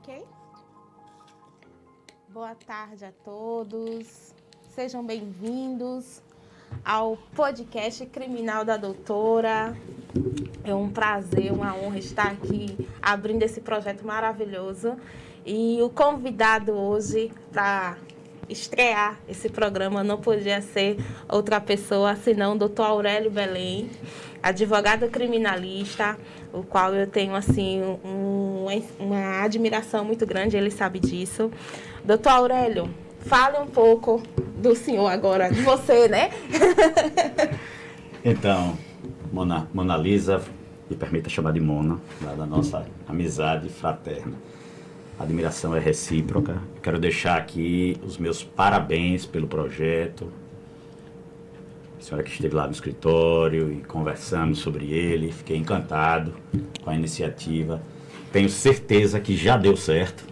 Ok? Boa tarde a todos. Sejam bem-vindos ao podcast Criminal da Doutora. É um prazer, uma honra estar aqui abrindo esse projeto maravilhoso. E o convidado hoje para estrear esse programa não podia ser outra pessoa senão o Dr. Aurélio Belém, advogado criminalista, o qual eu tenho assim uma admiração muito grande, ele sabe disso. Dr. Aurélio, fale um pouco do senhor agora, de você, né? Então, Mona Lisa, me permita chamar de Mona, da nossa amizade fraterna. A admiração é recíproca. Quero deixar aqui os meus parabéns pelo projeto. A senhora que esteve lá no escritório e conversamos sobre ele, fiquei encantado com a iniciativa. Tenho certeza que já deu certo,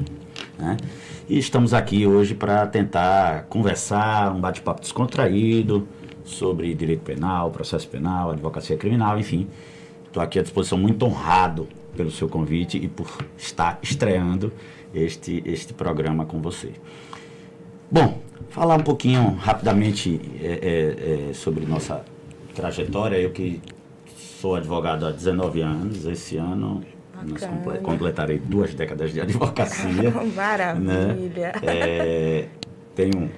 né? E estamos aqui hoje para tentar conversar, um bate-papo descontraído sobre direito penal, processo penal, advocacia criminal, enfim. Estou aqui à disposição, muito honrado pelo seu convite e por estar estreando este programa com você. Bom, falar um pouquinho rapidamente sobre nossa trajetória. Eu que sou advogado há 19 anos, esse ano nós completarei 2 décadas de advocacia. Maravilha! Né? Tenho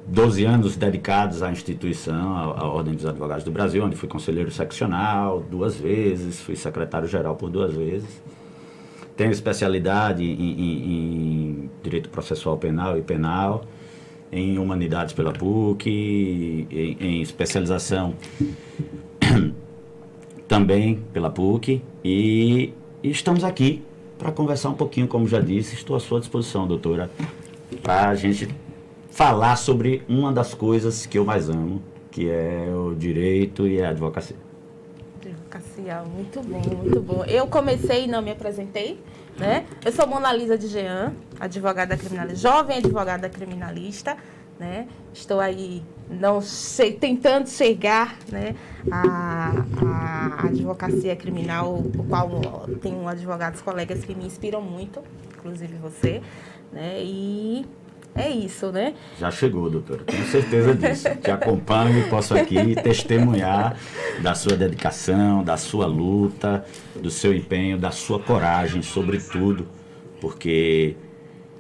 12 anos dedicados à instituição, à Ordem dos Advogados do Brasil, onde fui conselheiro seccional 2 vezes, fui secretário-geral por 2 vezes. Tenho especialidade em Direito Processual Penal e Penal, em Humanidades pela PUC, em especialização também pela PUC, e estamos aqui para conversar um pouquinho, como já disse. Estou à sua disposição, doutora, para a gente falar sobre uma das coisas que eu mais amo, que é o direito e a advocacia. Advocacia, muito bom, muito bom. Eu comecei e não me apresentei, né? Eu sou Mona Lisa de Jean, advogada criminalista, jovem advogada criminalista, né? Estou aí tentando chegar, né, à advocacia criminal, o qual tenho advogados colegas que me inspiram muito, inclusive você, né? E é isso, né? Já chegou, doutora, tenho certeza disso. Te acompanho e posso aqui testemunhar da sua dedicação, da sua luta, do seu empenho, da sua coragem, sobretudo, porque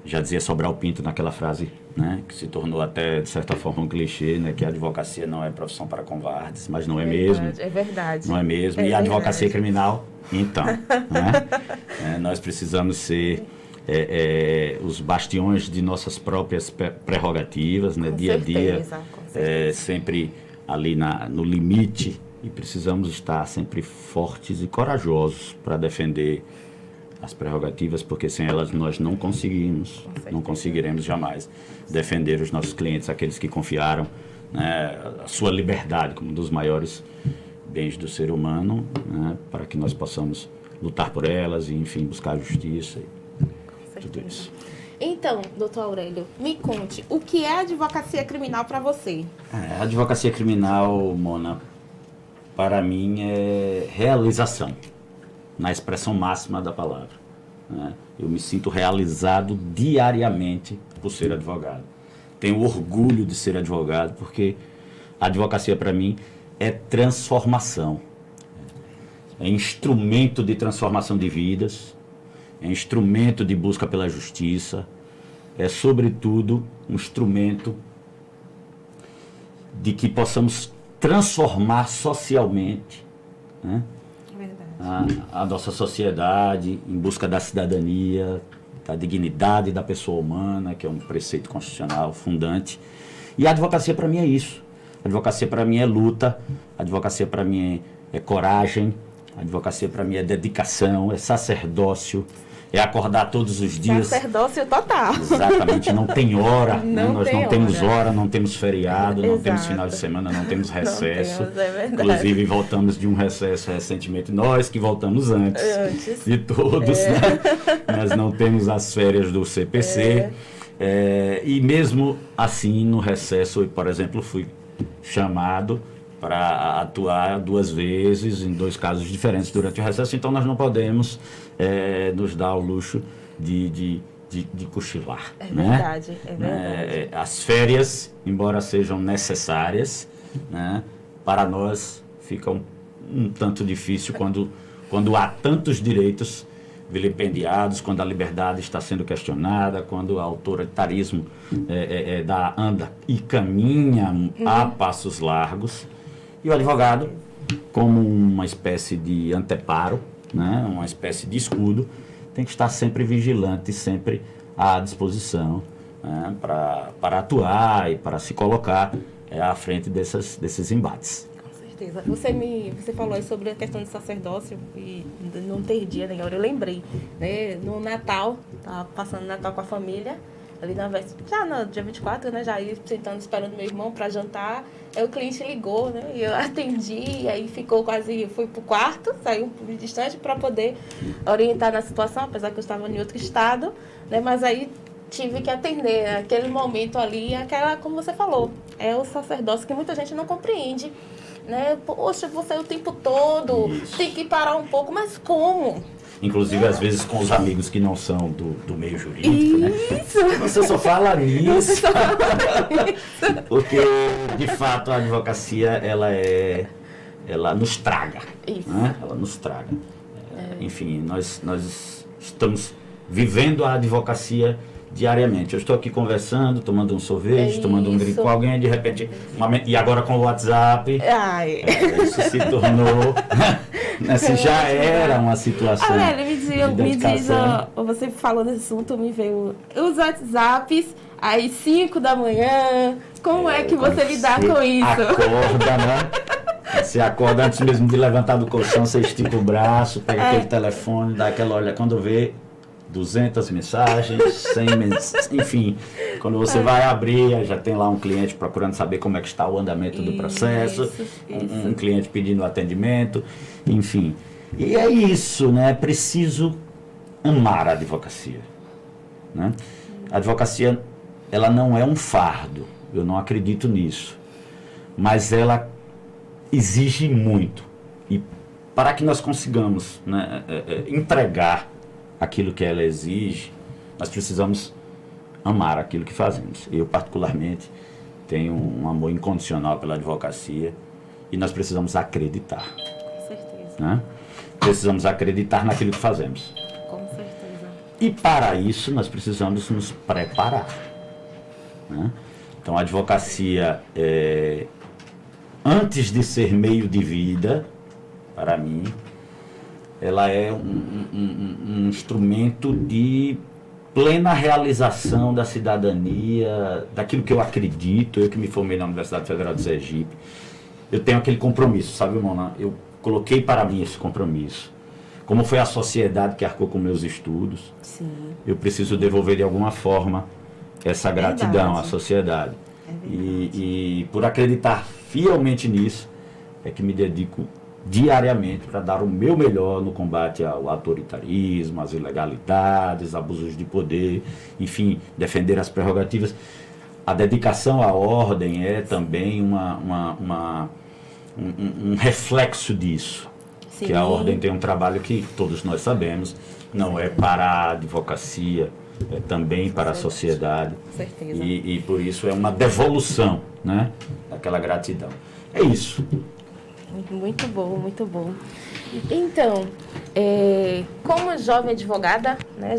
já dizia Sobral Pinto naquela frase, né, que se tornou até, de certa forma, um clichê, né, que a advocacia não é profissão para covardes, mas não é mesmo. É verdade. Não é mesmo. E a advocacia criminal, então, né? Nós precisamos ser os bastiões de nossas próprias prerrogativas, né, dia a dia, sempre ali no limite, e precisamos estar sempre fortes e corajosos para defender as prerrogativas, porque sem elas nós não conseguiremos jamais defender os nossos clientes, aqueles que confiaram, né, a sua liberdade como um dos maiores bens do ser humano, né, para que nós possamos lutar por elas e, enfim, buscar justiça e tudo isso. Então, doutor Aurélio, me conte, o que é advocacia criminal para você? A advocacia criminal, Mona, para mim é realização, na expressão máxima da palavra, né? Eu me sinto realizado diariamente por ser advogado. Tenho orgulho de ser advogado, porque a advocacia para mim é transformação. É instrumento de transformação de vidas, é instrumento de busca pela justiça, é sobretudo um instrumento de que possamos transformar socialmente, né, a nossa sociedade, em busca da cidadania, da dignidade da pessoa humana, que é um preceito constitucional fundante. E a advocacia para mim é isso. A advocacia para mim é luta, a advocacia para mim é coragem, a advocacia para mim é dedicação, é sacerdócio, é acordar todos os dias. Sacerdócio total. Exatamente, não tem hora, né? Nós não temos hora, não temos feriado, não Exato. temos final de semana, não temos recesso. Não temos, é verdade. Inclusive, voltamos de um recesso recentemente, nós que voltamos antes de todos, né? Nós não temos as férias do CPC. E mesmo assim, no recesso, eu, por exemplo, fui chamado para atuar 2 vezes em 2 casos diferentes durante o recesso, então nós não podemos nos dar o luxo de cochilar. É né? verdade, é verdade. As férias, embora sejam necessárias, né, para nós fica um tanto difícil quando há tantos direitos vilipendiados, quando a liberdade está sendo questionada, quando o autoritarismo anda e caminha a passos largos. E o advogado, como uma espécie de anteparo, né, uma espécie de escudo, tem que estar sempre vigilante, sempre à disposição, né, para atuar e para se colocar à frente desses embates. Com certeza. Você falou aí sobre a questão do sacerdócio e não ter dia nem hora. Eu lembrei, né? No Natal, estava passando o Natal com a família, ali na véspera, já no dia 24, né? Já ia sentando, esperando meu irmão para jantar. Aí o cliente ligou, né? E eu atendi, e aí fui pro quarto, saí um pouco distante para poder orientar na situação, apesar que eu estava em outro estado, né? Mas aí tive que atender aquele momento ali, como você falou, é o sacerdócio que muita gente não compreende, né? Poxa, você o tempo todo, Isso. tem que parar um pouco, mas como? Inclusive, às vezes, com os amigos que não são do meio jurídico, né? Isso! Você só fala nisso. Você só fala nisso. Porque, de fato, a advocacia, ela nos traga. Isso. Né? Ela nos traga. Enfim, nós estamos vivendo a advocacia diariamente. Eu estou aqui conversando, tomando um sorvete, tomando um drink com alguém, de repente, e agora com o WhatsApp, Ai. Isso se tornou, assim, já era uma situação Me diz, dedicação. você falou desse assunto, me veio os WhatsApps, às 5 da manhã, como é que você lidar com isso? Acorda, né? Você acorda antes mesmo de levantar do colchão, você estica o braço, pega aquele telefone, dá aquela olha, quando vê 200 mensagens, 100 mensagens, enfim, quando você vai abrir, já tem lá um cliente procurando saber como é que está o andamento do processo, um cliente pedindo atendimento, enfim. E é isso, né? É preciso amar a advocacia, né? A advocacia, ela não é um fardo, eu não acredito nisso, mas ela exige muito. E para que nós consigamos, né, entregar aquilo que ela exige, nós precisamos amar aquilo que fazemos. Eu, particularmente, tenho um amor incondicional pela advocacia e nós precisamos acreditar. Com certeza. Né? Precisamos acreditar naquilo que fazemos. Com certeza. E para isso nós precisamos nos preparar. Né? Então a advocacia, antes de ser meio de vida, para mim, ela é um instrumento de plena realização da cidadania, daquilo que eu acredito. Eu que me formei na Universidade Federal de Sergipe, eu tenho aquele compromisso, sabe, Mona? Eu coloquei para mim esse compromisso. Como foi a sociedade que arcou com meus estudos, Sim. eu preciso devolver de alguma forma essa gratidão à Verdade. sociedade. É E por acreditar fielmente nisso, é que me dedico diariamente para dar o meu melhor no combate ao autoritarismo, às ilegalidades, abusos de poder, enfim, defender as prerrogativas. A dedicação à ordem é também um reflexo disso. Sim. Que a ordem tem um trabalho que todos nós sabemos, não é para a advocacia, é também para a sociedade. Com certeza. E por isso é uma devolução, né, daquela gratidão. É isso. Muito bom, muito bom. Então, como jovem advogada, né,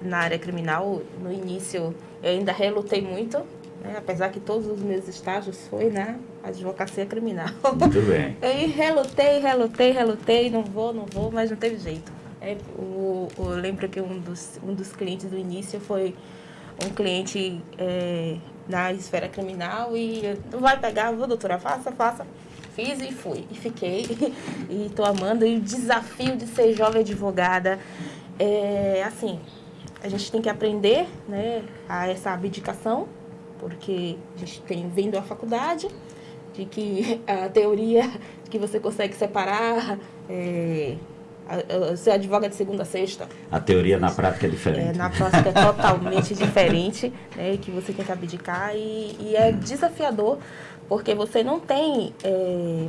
na área criminal, no início eu ainda relutei muito, né, apesar que todos os meus estágios foi na advocacia criminal. Muito bem. Eu relutei, não vou, mas não teve jeito. Eu lembro que um dos clientes do início foi um cliente na esfera criminal e vai pegar, doutora, faça. Fiz e fui, e fiquei, e estou amando. E o desafio de ser jovem advogada assim, a gente tem que aprender, né, a essa abdicação, porque a gente tem vindo à faculdade, de que a teoria de que você consegue separar, você advoga de segunda a sexta. A teoria na prática é diferente. Na prática é totalmente diferente, né, que você tem que abdicar e é desafiador, porque você não tem,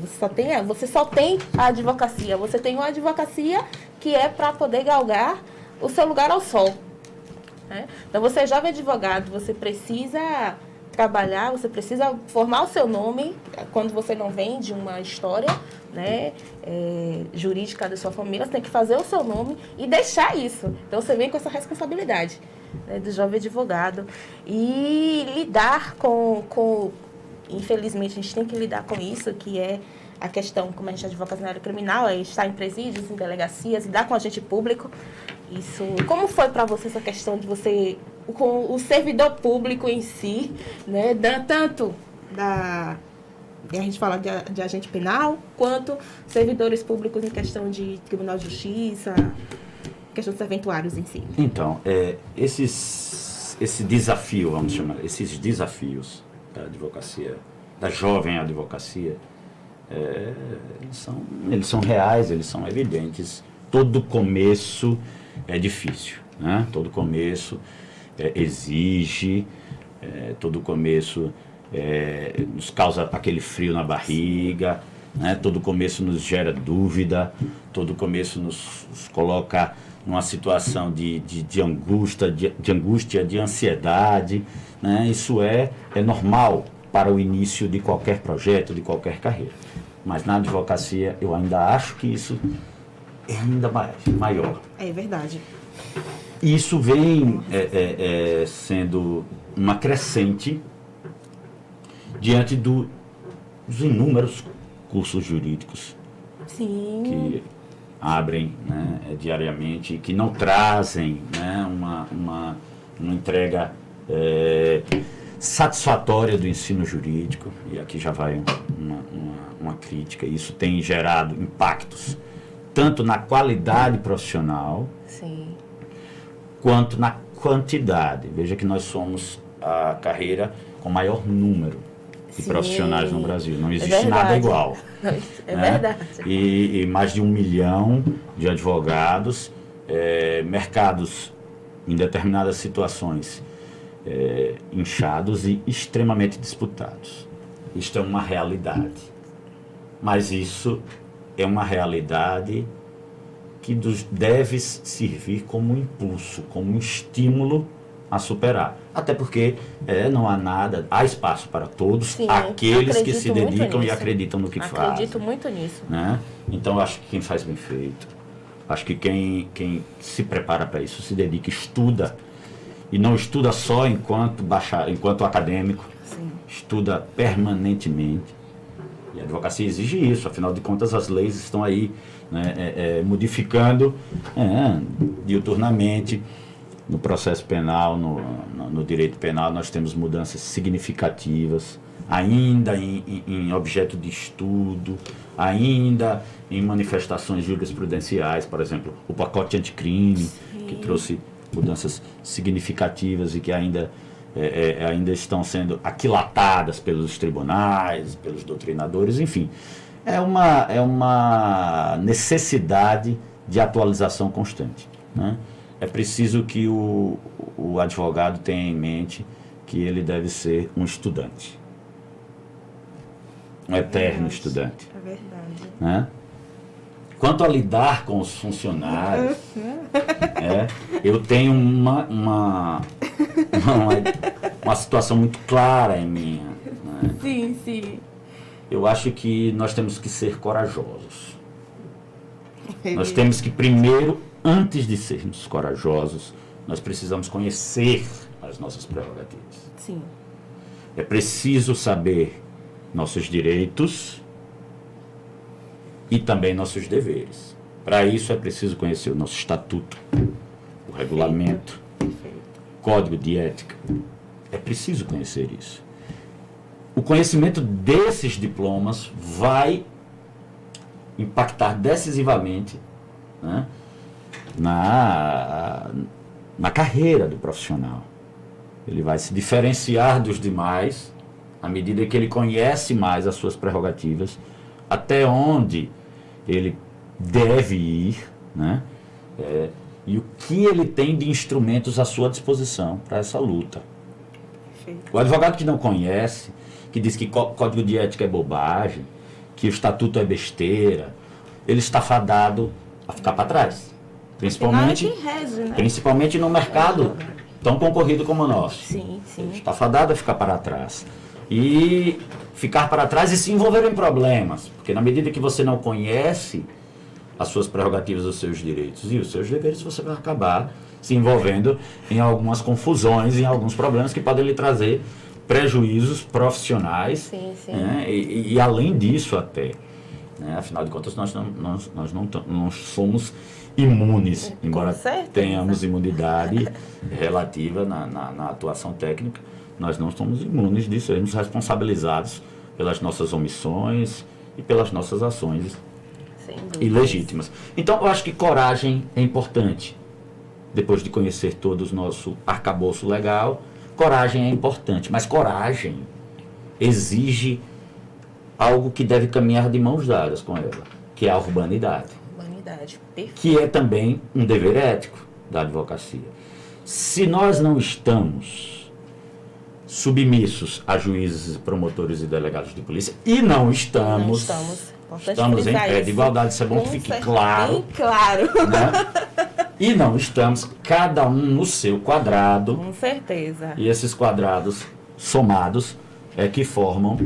você só tem a advocacia. Você tem uma advocacia que é para poder galgar o seu lugar ao sol. Né? Então, você é jovem advogado, você precisa trabalhar, você precisa formar o seu nome quando você não vem de uma história, né, jurídica da sua família, você tem que fazer o seu nome e deixar isso. Então, você vem com essa responsabilidade, né, do jovem advogado e lidar com... Infelizmente, a gente tem que lidar com isso, que é a questão, como a gente advoga na área criminal, é estar em presídios, em delegacias, lidar com agente público. Isso, como foi para você essa questão de você, com o servidor público em si, né, tanto a gente fala de agente penal, quanto servidores públicos em questão de Tribunal de Justiça, questão dos serventuários em si? Então, esse desafio, vamos chamar, esses desafios da advocacia, da jovem advocacia, eles são reais, eles são evidentes. Todo começo é difícil, né? Todo começo exige, todo começo nos causa aquele frio na barriga, né? Todo começo nos gera dúvida, todo começo nos coloca numa situação de angústia, de ansiedade, né? Isso é normal para o início de qualquer projeto, de qualquer carreira. Mas na advocacia eu ainda acho que isso é ainda maior. É verdade. Isso vem sendo uma crescente diante dos inúmeros cursos jurídicos. Sim. Que abrem, né, diariamente e que não trazem, né, uma entrega satisfatória do ensino jurídico. E aqui já vai uma crítica. Isso tem gerado impactos tanto na qualidade profissional, sim, quanto na quantidade. Veja que nós somos a carreira com maior número de profissionais no Brasil. Não existe nada igual. É né? verdade. E mais de 1 milhão de advogados, mercados em determinadas situações inchados e extremamente disputados. Isto é uma realidade. Mas isso é uma realidade que deve servir como um impulso, como um estímulo a superar. Até porque há espaço para todos, sim, aqueles que se dedicam e nisso. acreditam no que fazem. Acredito muito nisso. Né? Então, eu acho que quem faz bem feito, acho que quem se prepara para isso, se dedica, estuda, e não estuda só enquanto acadêmico, sim, estuda permanentemente. E a advocacia exige isso, afinal de contas as leis estão aí, né, modificando diuturnamente. No processo penal, no direito penal, nós temos mudanças significativas, ainda em objeto de estudo, ainda em manifestações jurisprudenciais, por exemplo, o pacote anticrime, sim, que trouxe mudanças significativas e que ainda estão sendo aquilatadas pelos tribunais, pelos doutrinadores, enfim. É uma necessidade de atualização constante, né? É preciso que o advogado tenha em mente que ele deve ser um estudante, um eterno estudante. É verdade. Né? Quanto a lidar com os funcionários, eu tenho uma situação muito clara em minha. Né? Sim, sim. Eu acho que nós temos que ser corajosos. Nós temos que primeiro, antes de sermos corajosos, nós precisamos conhecer as nossas prerrogativas. Sim. É preciso saber nossos direitos e também nossos deveres. Para isso é preciso conhecer o nosso estatuto, o regulamento, código de ética. É preciso conhecer isso. O conhecimento desses diplomas vai impactar decisivamente, né, na carreira do profissional. Ele vai se diferenciar dos demais à medida que ele conhece mais as suas prerrogativas, até onde ele deve ir, né, e o que ele tem de instrumentos à sua disposição para essa luta. Perfeito. O advogado que não conhece, que diz que código de ética é bobagem, que o estatuto é besteira, ele está fadado a ficar para trás. Principalmente, que rege, né? principalmente no mercado tão concorrido como o nosso. Sim, sim. Está fadado a ficar para trás. E ficar para trás e se envolver em problemas. Porque na medida que você não conhece as suas prerrogativas, os seus direitos e os seus deveres, você vai acabar se envolvendo em algumas confusões, em alguns problemas que podem lhe trazer prejuízos profissionais. Sim, sim. Né? E além disso até. Né? Afinal de contas, nós não somos imunes, embora tenhamos imunidade relativa na atuação técnica, nós não somos imunes de sermos responsabilizados pelas nossas omissões e pelas nossas ações ilegítimas. Então, eu acho que coragem é importante. Depois de conhecer todo o nosso arcabouço legal, coragem é importante, mas coragem exige algo que deve caminhar de mãos dadas com ela, que é a urbanidade. Urbanidade, perfeito. Que é também um dever ético da advocacia. Se nós não estamos submissos a juízes, promotores e delegados de polícia, e não estamos em pé de igualdade, isso é bom que fique claro. Bem claro. Né? E não estamos, cada um no seu quadrado. Com certeza. E esses quadrados somados que formam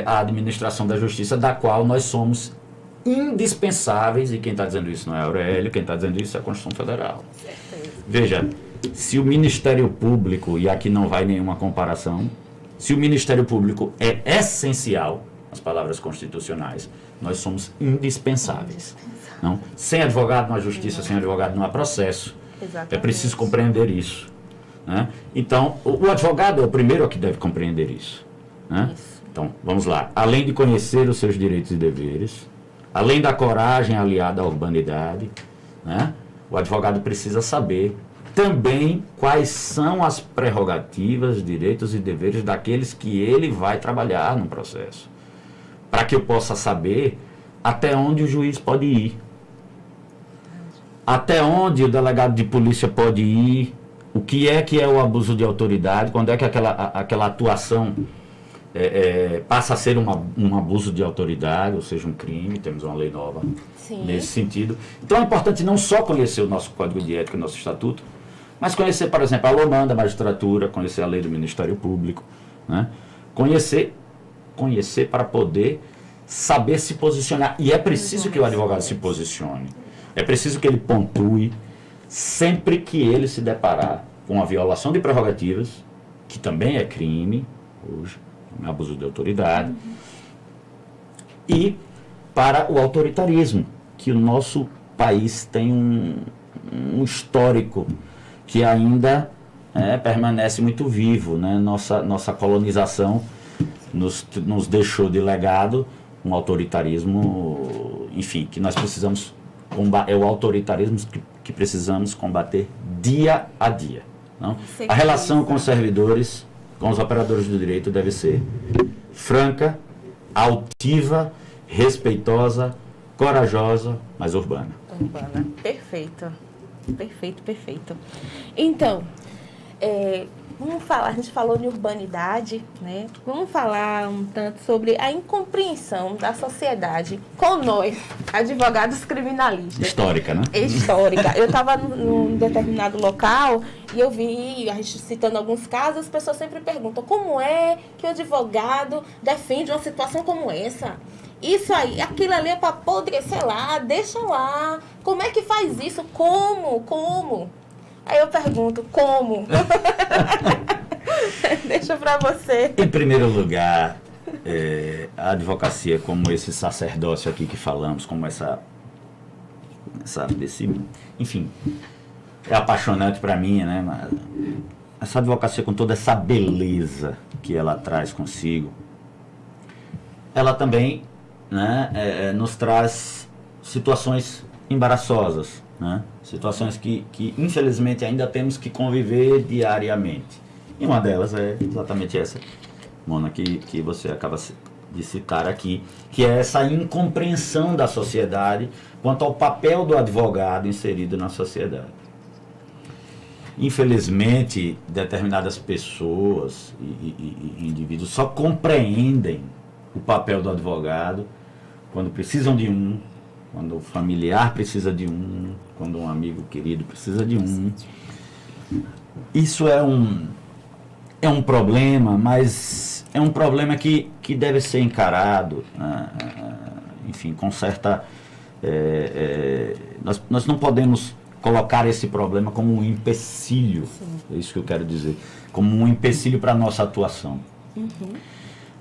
a administração da justiça, da qual nós somos indispensáveis, e quem está dizendo isso não é Aurélio, quem está dizendo isso é a Constituição Federal. Certeza. Veja, se o Ministério Público, e aqui não vai nenhuma comparação, se o Ministério Público é essencial, as palavras constitucionais, nós somos indispensáveis. Não? Sem advogado não há justiça, sem advogado não há processo. Exatamente. É preciso compreender isso. Né? Então, o advogado é o primeiro que deve compreender isso. Né? Isso. Então, vamos lá. Além de conhecer os seus direitos e deveres, além da coragem aliada à urbanidade, né? O advogado precisa saber também quais são as prerrogativas, direitos e deveres daqueles que ele vai trabalhar no processo. Para que eu possa saber até onde o juiz pode ir, até onde o delegado de polícia pode ir, o que é o abuso de autoridade, quando é que aquela atuação passa a ser um abuso de autoridade, ou seja, um crime. Temos uma lei nova nesse sentido. Então é importante não só conhecer o nosso Código de Ética, o nosso Estatuto, mas conhecer, por exemplo, a LOMAN da magistratura, conhecer a lei do Ministério Público, né? Conhecer para poder saber se posicionar. E é preciso que o advogado se posicione. É preciso que ele pontue sempre que ele se deparar com a violação de prerrogativas, que também é crime, hoje, abuso de autoridade, e para o autoritarismo, que o nosso país tem um histórico que ainda permanece muito vivo. Né? Nossa colonização nos deixou de legado um autoritarismo, enfim, que nós precisamos combater, é o autoritarismo que precisamos combater dia a dia. Não? A relação com os servidores, com os operadores do direito deve ser franca, altiva, respeitosa, corajosa, mas urbana. Urbana, perfeito. Perfeito, perfeito. Então, vamos falar, a gente falou de urbanidade, né? Vamos falar um tanto sobre a incompreensão da sociedade com nós, advogados criminalistas. Histórica, né? Histórica. Eu estava num determinado local e eu vi, a gente citando alguns casos, as pessoas sempre perguntam como é que o advogado defende uma situação como essa? Isso aí, aquilo ali é para podre, sei lá, deixa lá. Como é que faz isso? Como? Aí eu pergunto, como? Deixa para você. Em primeiro lugar, a advocacia, como esse sacerdócio aqui que falamos, como enfim, é apaixonante para mim, né? Essa advocacia, com toda essa beleza que ela traz consigo, ela também, né, nos traz situações embaraçosas, né? Situações que infelizmente ainda temos que conviver diariamente. E uma delas é exatamente essa, Mona, que você acaba de citar aqui, que é essa incompreensão da sociedade quanto ao papel do advogado inserido na sociedade. Infelizmente, determinadas pessoas e indivíduos só compreendem o papel do advogado quando precisam de quando o familiar precisa de quando um amigo querido precisa de um. Isso é um problema, mas é um problema que deve ser encarado, enfim, com certa... nós não podemos colocar esse problema como um empecilho, é isso que eu quero dizer, como um empecilho para a nossa atuação.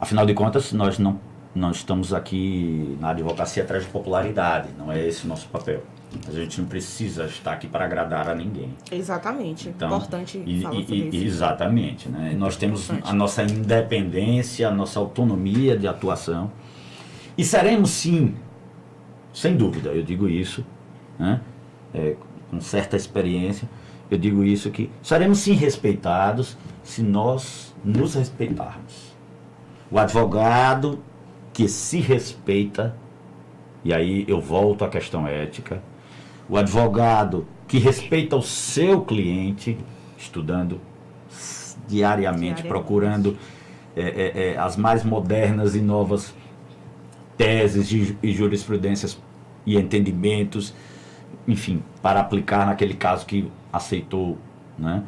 Afinal de contas, nós não estamos aqui na advocacia atrás de popularidade, não é esse o nosso papel. A gente não precisa estar aqui para agradar a ninguém. Exatamente, então, importante falar sobre isso. Exatamente, né? Nós temos a nossa independência, a nossa autonomia de atuação. E seremos sim, sem dúvida, eu digo isso, né? Com certa experiência, eu digo isso, que seremos sim respeitados se nós nos respeitarmos. O advogado que se respeita, e aí eu volto à questão ética, o advogado que respeita o seu cliente, estudando diariamente. Procurando as mais modernas e novas teses e jurisprudências e entendimentos, enfim, para aplicar naquele caso que aceitou, né,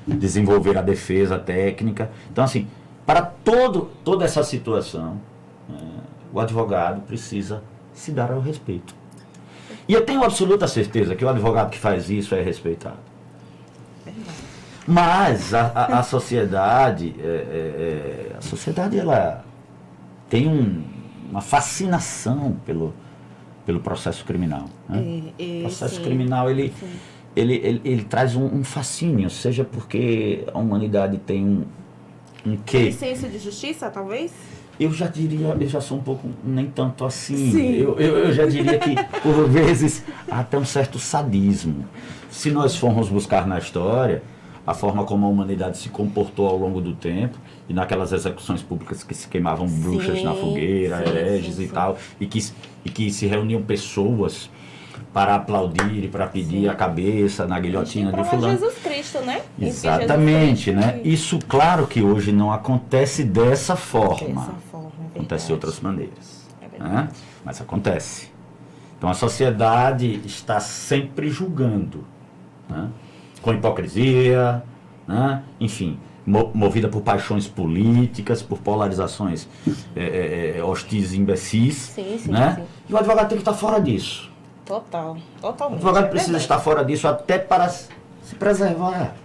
desenvolver a defesa técnica. Então, assim, para toda essa situação, o advogado precisa se dar ao respeito. E eu tenho absoluta certeza que o advogado que faz isso é respeitado. Mas a sociedade, ela tem uma fascinação pelo processo criminal. Né? O processo criminal, ele traz um fascínio, seja porque a humanidade tem um quê? Senso de justiça, talvez? Eu já diria, eu já sou um pouco, nem tanto assim. Sim. Eu já diria que, por vezes, há até um certo sadismo. Se nós formos buscar na história a forma como a humanidade se comportou ao longo do tempo, e naquelas execuções públicas que se queimavam bruxas na fogueira, hereges e tal, e que se reuniam pessoas para aplaudir e para pedir a cabeça na guilhotina de fulano. Jesus Cristo, né? Exatamente, né? Isso, claro que hoje não acontece dessa forma. Acontece de outras maneiras. Né? Mas acontece. Então a sociedade está sempre julgando, né? Com hipocrisia, né? Enfim, movida por paixões políticas, por polarizações hostis e imbecis. Né? Sim. E o advogado tem que estar fora disso. Totalmente. O advogado precisa estar fora disso até para se preservar.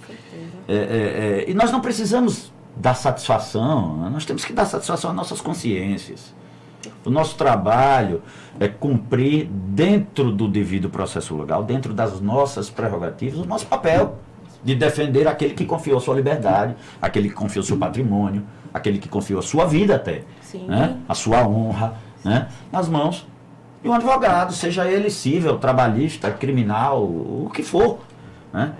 Com certeza. E nós não precisamos dar satisfação, nós temos que dar satisfação às nossas consciências. O nosso trabalho é cumprir dentro do devido processo legal, dentro das nossas prerrogativas, o nosso papel de defender aquele que confiou sua liberdade, aquele que confiou seu patrimônio, aquele que confiou a sua vida até, né? A sua honra, né? Nas mãos de um advogado, seja ele civil, trabalhista, criminal, o que for, né?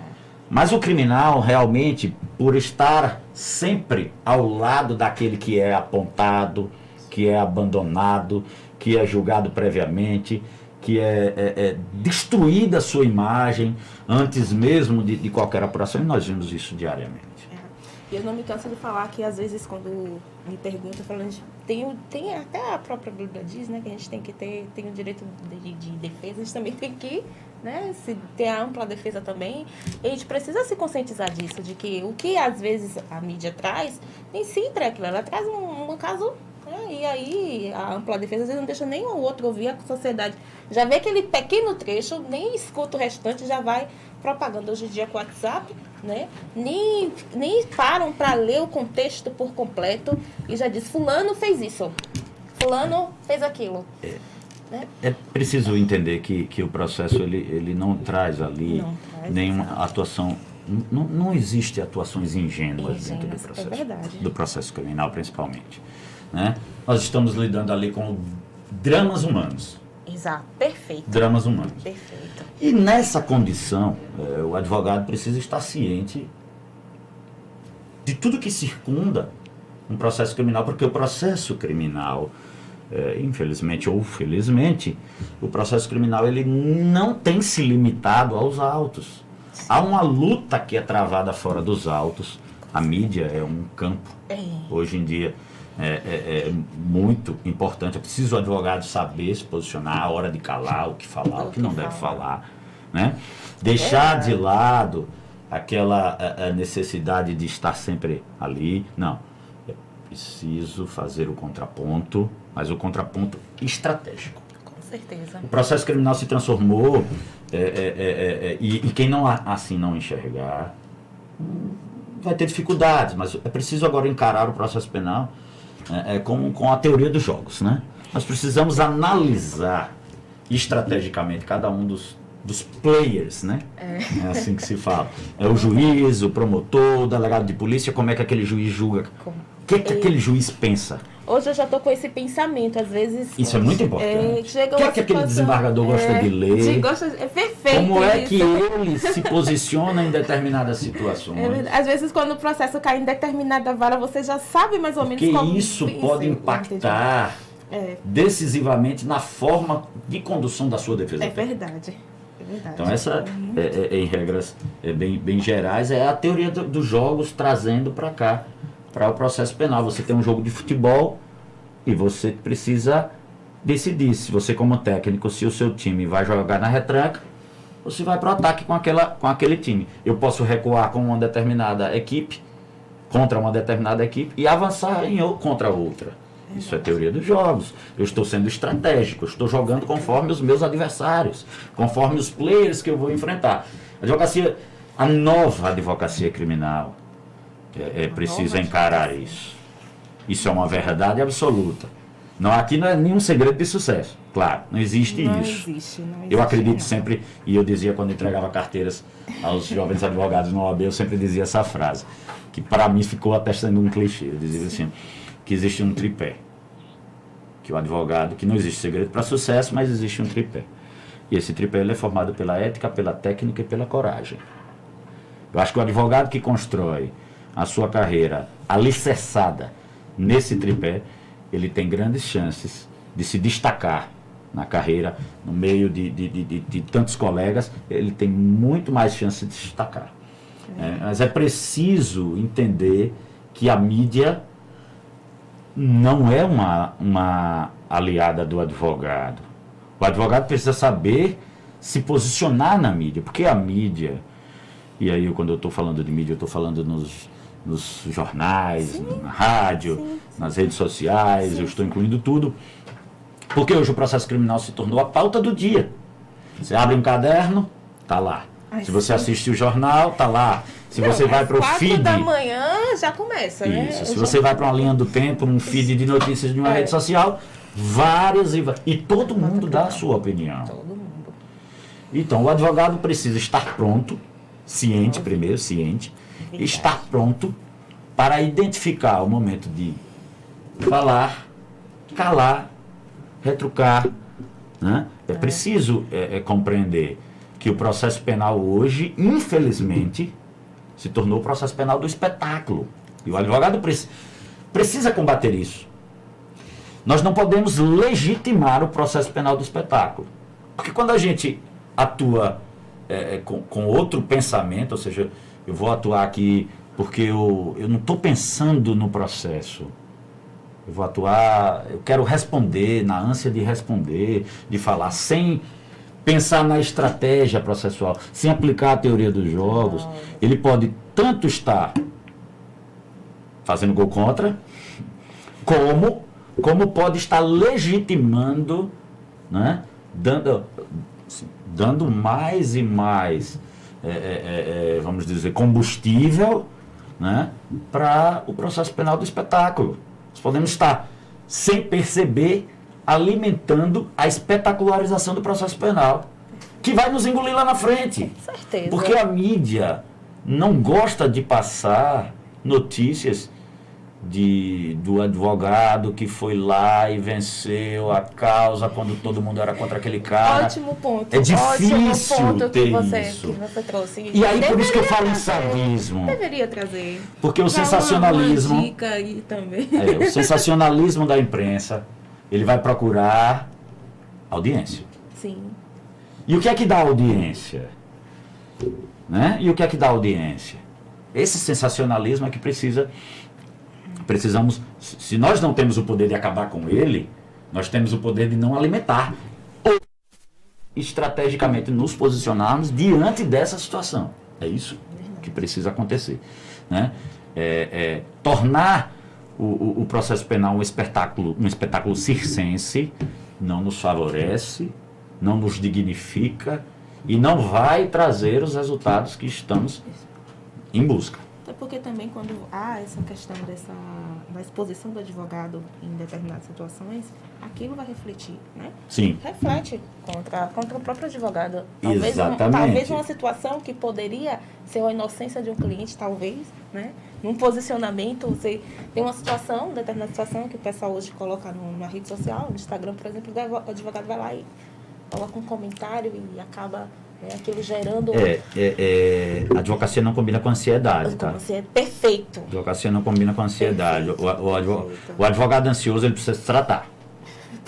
Mas o criminal, realmente, por estar sempre ao lado daquele que é apontado, que é abandonado, que é julgado previamente, que é destruída a sua imagem antes mesmo de qualquer apuração, e nós vimos isso diariamente. E eu não me canso de falar que, às vezes, quando me perguntam, falando tem até a própria Bíblia diz, né, que a gente tem que tem o direito de defesa, a gente também tem que, né, se ter a ampla defesa também. E a gente precisa se conscientizar disso, de que o que, às vezes, a mídia traz, nem sempre é aquilo, ela traz um caso, né, e aí a ampla defesa, às vezes, não deixa nem o outro ouvir, a sociedade já vê aquele pequeno trecho, nem escuta o restante, já vai propaganda hoje em dia com o WhatsApp, né? Nem param para ler o contexto por completo e já diz, fulano fez isso, fulano fez aquilo. Né? É preciso entender que o processo ele não traz ali nenhuma atuação, não existe atuações ingênuas dentro do processo, do processo criminal principalmente. Né? Nós estamos lidando ali com dramas humanos. Exato, perfeito. Dramas humanos. Perfeito. E nessa condição, o advogado precisa estar ciente de tudo que circunda um processo criminal, porque o processo criminal, infelizmente ou felizmente, o processo criminal ele não tem se limitado aos autos. Sim. Há uma luta que é travada fora dos autos. A mídia é um campo, hoje em dia, é muito importante. É preciso o advogado saber se posicionar, a hora de calar, o que falar, o que não deve falar, né? Deixar de lado aquela necessidade de estar sempre ali. Não, é preciso fazer o contraponto, mas o contraponto estratégico. Com certeza. O processo criminal se transformou, e quem não assim não enxergar vai ter dificuldades, mas é preciso agora encarar o processo penal com a teoria dos jogos, né? Nós precisamos analisar estrategicamente cada um dos players, né? É assim que se fala. É o juiz, o promotor, o delegado de polícia, como é que aquele juiz julga? O que aquele juiz pensa? Hoje eu já estou com esse pensamento, às vezes... Isso é muito importante. O que aquele desembargador gosta de ler? É perfeito. Como é que ele se posiciona em determinadas situações? Às vezes, quando o processo cai em determinada vara, você já sabe mais ou menos como... Porque isso pode impactar decisivamente na forma de condução da sua defesa. É verdade. Então, essa, em regras bem gerais, é a teoria dos jogos trazendo para cá, para o processo penal. Você tem um jogo de futebol e você precisa decidir se você, como técnico, se o seu time vai jogar na retranca ou se vai para o ataque com aquele time. Eu posso recuar com uma determinada equipe, contra uma determinada equipe, e avançar contra outra. Isso é teoria dos jogos. Eu estou sendo estratégico, eu estou jogando conforme os meus adversários, conforme os players que eu vou enfrentar. A nova advocacia criminal precisa encarar isso. Isso é uma verdade absoluta. Aqui não é nenhum segredo de sucesso. Claro, não existe isso. Eu acredito sempre, e eu dizia quando entregava carteiras aos jovens advogados no OAB, eu sempre dizia essa frase, que para mim ficou até sendo um clichê. Eu dizia assim, que existe um tripé. Que o advogado, que não existe segredo para sucesso, mas existe um tripé. E esse tripé ele é formado pela ética, pela técnica e pela coragem. Eu acho que o advogado que constrói a sua carreira alicerçada nesse tripé, ele tem grandes chances de se destacar na carreira, no meio de tantos colegas, ele tem muito mais chance de se destacar. Mas é preciso entender que a mídia não é uma aliada do advogado. O advogado precisa saber se posicionar na mídia, porque a mídia, e aí quando eu estou falando de mídia, eu estou falando nos jornais, na rádio, nas redes sociais, eu estou incluindo tudo, porque hoje o processo criminal se tornou a pauta do dia. Você abre um caderno, tá lá. Se você assiste o jornal, tá lá. Se você vai para o feed... 4 da manhã já começa, né? Isso. Se você vai para uma linha do tempo, um feed de notícias de uma rede social, várias e todo mundo dá a sua opinião. Todo mundo. Então, o advogado precisa estar pronto, ciente, estar pronto para identificar o momento de falar, calar, retrucar, né? É preciso compreender que o processo penal hoje, infelizmente, se tornou o processo penal do espetáculo. E o advogado precisa combater isso. Nós não podemos legitimar o processo penal do espetáculo. Porque quando a gente atua com outro pensamento, ou seja, eu vou atuar aqui porque eu não estou pensando no processo. Eu vou atuar, eu quero responder, na ânsia de responder, de falar, sem pensar na estratégia processual, sem aplicar a teoria dos jogos. Ele pode tanto estar fazendo gol contra, como pode estar legitimando, né, dando mais e mais, vamos dizer, combustível, né, para o processo penal do espetáculo. Nós podemos estar, sem perceber, alimentando a espetacularização do processo penal, que vai nos engolir lá na frente. Com certeza. Porque a mídia não gosta de passar notícias do advogado que foi lá e venceu a causa quando todo mundo era contra aquele cara. Ótimo ponto. É difícil ter que isso. você trouxe. E aí, por isso que eu falo em sadismo. Deveria trazer. Porque o sensacionalismo... Uma dica aí também. O sensacionalismo da imprensa, ele vai procurar audiência. Sim. E o que é que dá audiência? Né? E o que é que dá audiência? Esse sensacionalismo é que precisa precisamos, se nós não temos o poder de acabar com ele, nós temos o poder de não alimentar. Ou estrategicamente nos posicionarmos diante dessa situação. É isso que precisa acontecer. Né? Tornar o processo penal um espetáculo circense não nos favorece, não nos dignifica e não vai trazer os resultados que estamos em busca. É porque também quando há essa questão da exposição do advogado em determinadas situações, aquilo vai refletir, né? Sim. Reflete contra o próprio advogado. Exatamente. Talvez uma situação que poderia ser a inocência de um cliente, talvez, né? Num posicionamento, você tem uma situação, determinada situação que o pessoal hoje coloca numa rede social, no Instagram, por exemplo, o advogado vai lá e coloca um comentário e acaba aquilo gerando... A advocacia não combina com ansiedade, tá? Perfeito. A advocacia não combina com ansiedade. O advogado ansioso, ele precisa se tratar.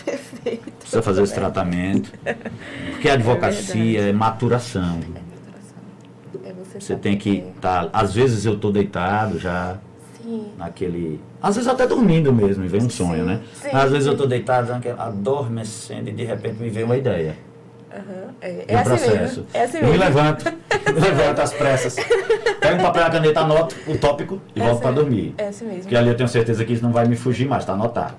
Perfeito. Precisa fazer esse tratamento. Porque a advocacia é maturação. Você tem que estar... Às vezes eu estou deitado já... naquele... Às vezes até dormindo mesmo, me vem um sonho, né? Às vezes eu estou deitado, adormecendo e de repente me vem uma ideia. É assim processo. Mesmo. É assim eu mesmo. me levanto às pressas, pego um papel e uma caneta, anoto o tópico e volto para dormir. É assim mesmo. Porque ali eu tenho certeza que isso não vai me fugir mais, está anotado.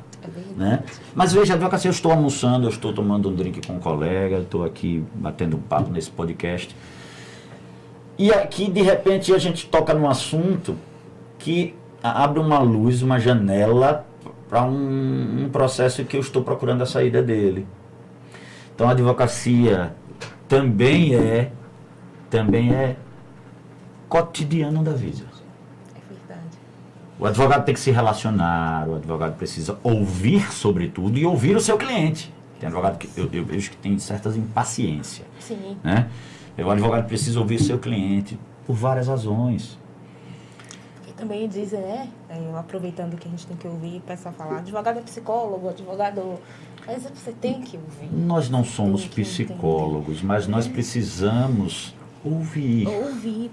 Né? Mas veja, a advocacia, eu estou almoçando, eu estou tomando um drink com um colega, estou aqui batendo um papo nesse podcast. E aqui, de repente, a gente toca num assunto que abre uma luz, uma janela para um processo que eu estou procurando a saída dele. Então, a advocacia também é cotidiano da vida. É verdade. O advogado tem que se relacionar, o advogado precisa ouvir sobre tudo e ouvir o seu cliente. Tem advogado que eu vejo que tem certas impaciência. Sim. Né? O advogado precisa ouvir o seu cliente por várias razões. E também dizem, aproveitando que a gente tem que ouvir o pessoal falar, advogado é psicólogo, advogado... Mas você tem que ouvir. Nós não somos psicólogos, mas nós precisamos ouvir.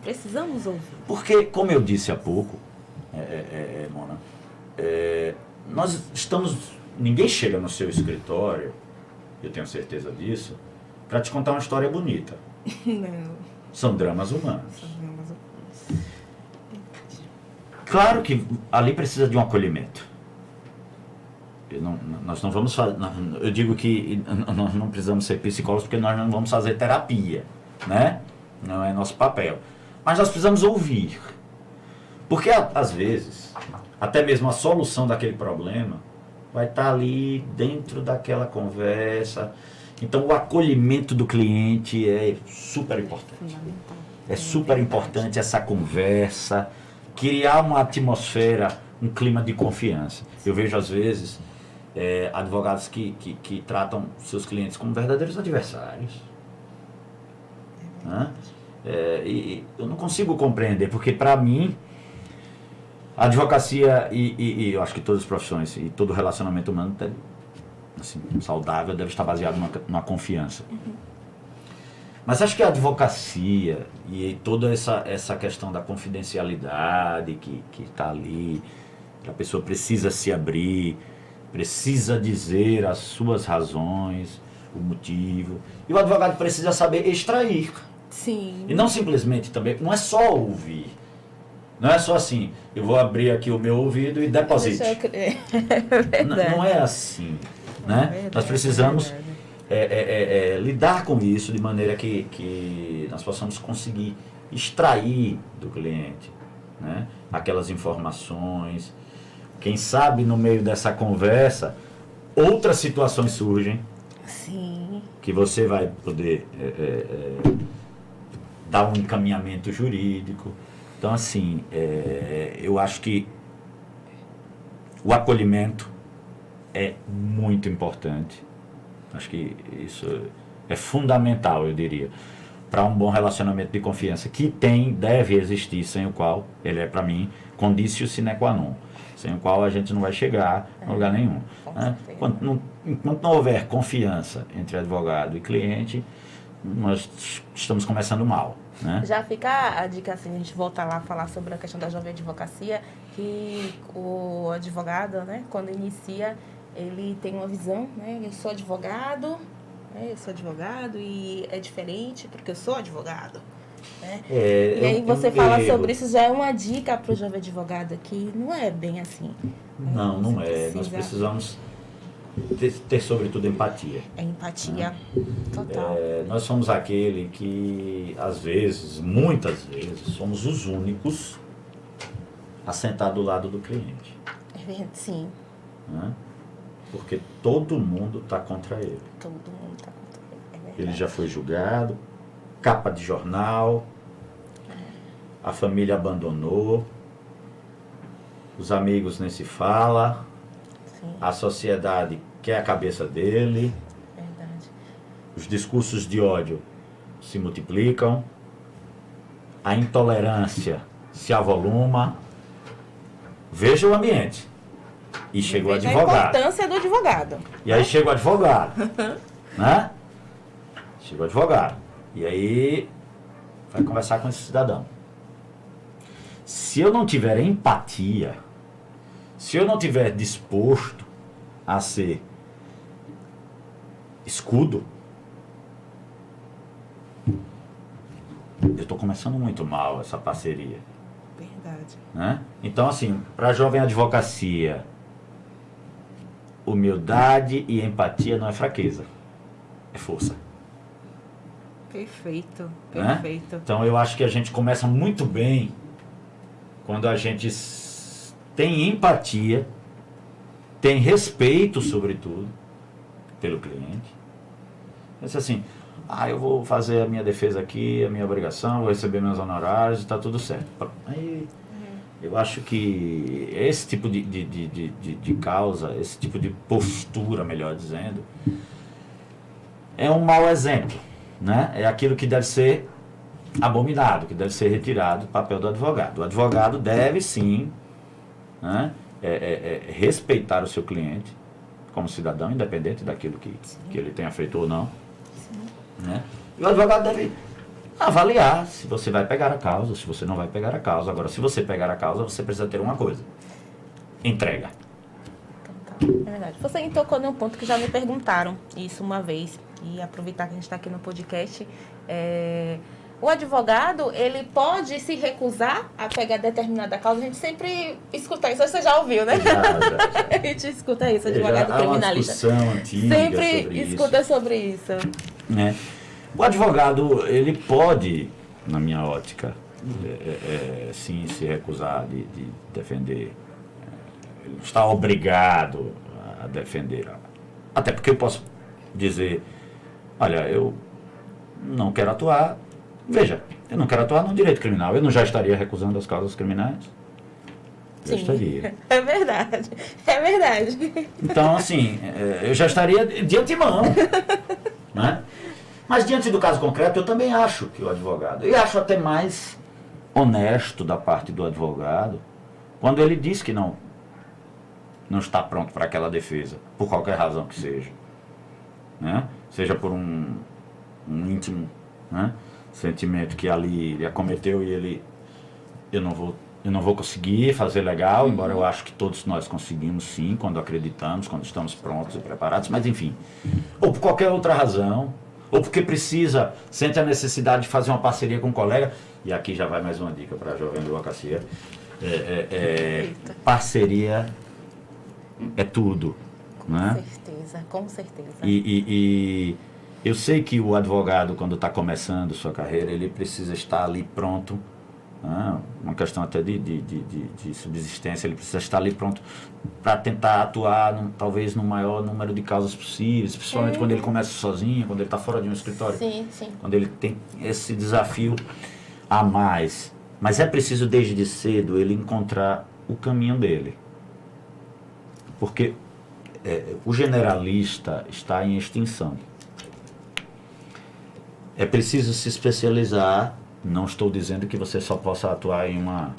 Precisamos ouvir. Porque, como eu disse há pouco, Mona, nós estamos... Ninguém chega no seu escritório, eu tenho certeza disso, para te contar uma história bonita. Não. São dramas humanos. Claro que ali precisa de um acolhimento. Nós não vamos fazer, eu digo que nós não precisamos ser psicólogos porque nós não vamos fazer terapia, né? Não é nosso papel. Mas nós precisamos ouvir. Porque às vezes, até mesmo a solução daquele problema vai estar ali dentro daquela conversa. Então o acolhimento do cliente é super importante. É super importante essa conversa, criar uma atmosfera, um clima de confiança. Eu vejo às vezes advogados que tratam seus clientes como verdadeiros adversários. Né? E eu não consigo compreender, porque para mim a advocacia e eu acho que todas as profissões e todo relacionamento humano assim, saudável deve estar baseado numa confiança. Mas acho que a advocacia e toda essa questão da confidencialidade que está ali, que a pessoa precisa se abrir, precisa dizer as suas razões, o motivo. E o advogado precisa saber extrair. Sim. E não simplesmente também, não é só ouvir. Não é só assim, eu vou abrir aqui o meu ouvido e deposite. Não é assim. Né? Nós precisamos lidar com isso de maneira que nós possamos conseguir extrair do cliente, né, aquelas informações. Quem sabe no meio dessa conversa outras situações surgem. Sim. Que você vai poder dar um encaminhamento jurídico. Então, assim, eu acho que o acolhimento é muito importante. Acho que isso é fundamental, eu diria, para um bom relacionamento de confiança, que deve existir, sem o qual ele é, para mim, condício sine qua non, sem o qual a gente não vai chegar a lugar nenhum. Né? Enquanto não houver confiança entre advogado e cliente, nós estamos começando mal. Né? Já fica a dica assim, a gente volta lá a falar sobre a questão da jovem advocacia, que o advogado, né, quando inicia, ele tem uma visão, né? Eu sou advogado, né, e é diferente porque eu sou advogado. Né? E aí você fala sobre isso, já é uma dica para o jovem advogado que não é bem assim. Não, não é. Nós precisamos ter sobretudo empatia. É empatia, total. Nós somos aquele que, às vezes, muitas vezes, somos os únicos a sentar do lado do cliente. Sim. Né? Porque todo mundo está contra ele. Todo mundo está contra ele. Ele já foi julgado, capa de jornal, a família abandonou, os amigos nem se fala, Sim. A sociedade quer a cabeça dele, Verdade. Os discursos de ódio se multiplicam, a intolerância se avoluma. Veja o ambiente. E chega o advogado. A importância do advogado. E aí chega o advogado. Né? Chega o advogado. E aí vai conversar com esse cidadão. Se eu não tiver empatia, se eu não tiver disposto a ser escudo, eu estou começando muito mal essa parceria. Verdade. Né? Então, assim, para a jovem advocacia, humildade e empatia não é fraqueza, é força. Perfeito, Né? perfeito. Então, eu acho que a gente começa muito bem quando a gente tem empatia, tem respeito, sobretudo, pelo cliente. Pensa assim, eu vou fazer a minha defesa aqui, a minha obrigação, vou receber meus honorários, está tudo certo. Aí, eu acho que esse tipo de causa, esse tipo de postura, melhor dizendo, é um mau exemplo. Né? É aquilo que deve ser abominado, que deve ser retirado do papel do advogado. O advogado deve, sim, né, respeitar o seu cliente como cidadão, independente daquilo que ele tenha feito ou não. Né? E o advogado deve avaliar se você vai pegar a causa, se você não vai pegar a causa. Agora, se você pegar a causa, você precisa ter uma coisa: entrega. É verdade. Você tocou num ponto que já me perguntaram isso uma vez. E aproveitar que a gente está aqui no podcast, o advogado, ele pode se recusar a pegar determinada causa? A gente sempre escuta isso, você já ouviu, né? Já. A gente escuta isso, advogado criminalista. Há uma discussão antiga sempre sobre escuta isso. Sobre isso. Né? O advogado, ele pode, na minha ótica, sim, se recusar de defender. Ele não está obrigado a defender. Até porque eu posso dizer, olha, eu não quero atuar. Veja, eu não quero atuar no direito criminal. Eu não já estaria recusando as causas criminais? Já estaria. É verdade. É verdade. Então, assim, eu já estaria de antemão. Né? Mas diante do caso concreto, eu também acho que o advogado, e acho até mais honesto da parte do advogado, quando ele diz que não está pronto para aquela defesa, por qualquer razão que seja. Né? Seja por um íntimo, né, sentimento que ali ele acometeu e eu não vou conseguir fazer legal, embora eu acho que todos nós conseguimos sim, quando acreditamos, quando estamos prontos e preparados, mas enfim, ou por qualquer outra razão, ou porque sente a necessidade de fazer uma parceria com um colega, e aqui já vai mais uma dica para a jovem advocacia, parceria é tudo. Né? Com certeza. E eu sei que o advogado, quando está começando sua carreira, ele precisa estar ali pronto, né? Uma questão até de subsistência, ele precisa estar ali pronto para tentar atuar, talvez, no maior número de causas possíveis, principalmente quando ele começa sozinho, quando ele está fora de um escritório, sim. Quando ele tem esse desafio a mais. Mas é preciso, desde cedo, ele encontrar o caminho dele. Porque o generalista está em extinção. É preciso se especializar. Não estou dizendo que você só possa atuar em uma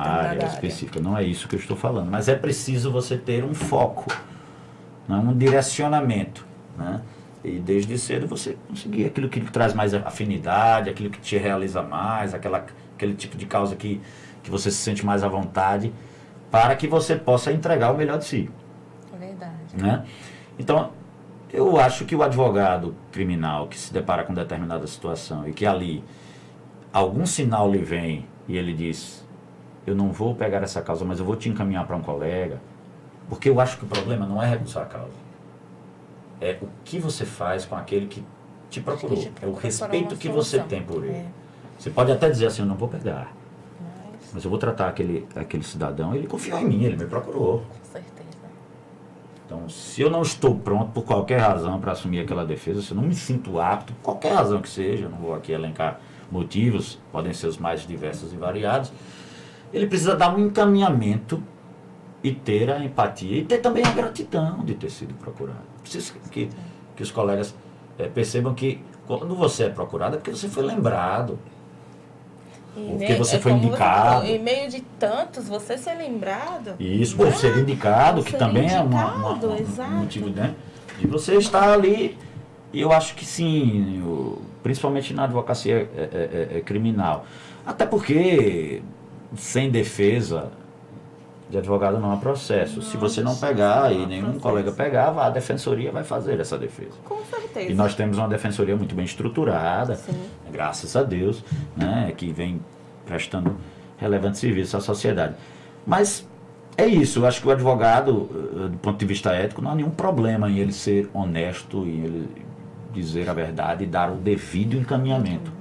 área específica. Não é isso que eu estou falando. Mas é preciso você ter um foco, né? Um direcionamento. Né? E desde cedo você conseguir aquilo que lhe traz mais afinidade, aquilo que te realiza mais, aquele tipo de causa que você se sente mais à vontade, para que você possa entregar o melhor de si. É verdade. Né? Então, eu acho que o advogado criminal que se depara com determinada situação e que ali algum sinal lhe vem e ele diz, eu não vou pegar essa causa, mas eu vou te encaminhar para um colega, porque eu acho que o problema não é recusar a causa. É o que você faz com aquele que te procurou. É o respeito que você tem por ele. Você pode até dizer assim, eu não vou pegar, mas eu vou tratar aquele cidadão, ele confiou em mim, ele me procurou. Com certeza. Então, se eu não estou pronto por qualquer razão para assumir aquela defesa, se eu não me sinto apto, por qualquer razão que seja, eu não vou aqui elencar motivos, podem ser os mais diversos e variados, ele precisa dar um encaminhamento e ter a empatia e ter também a gratidão de ter sido procurado. Preciso que os colegas percebam que quando você é procurado é porque você foi lembrado. Porque você foi indicado. Em meio de tantos, você ser lembrado. Isso, ou ser indicado, que também é um motivo, né, de você estar ali. E eu acho que sim, principalmente na advocacia criminal. Até porque, sem defesa de advogado não há processo. Se você não pegar e nenhum colega pegar, a defensoria vai fazer essa defesa. Com certeza. E nós temos uma defensoria muito bem estruturada, sim, graças a Deus, né, que vem prestando relevante serviço à sociedade. Mas é isso, eu acho que o advogado, do ponto de vista ético, não há nenhum problema em ele ser honesto, em ele dizer a verdade e dar o devido encaminhamento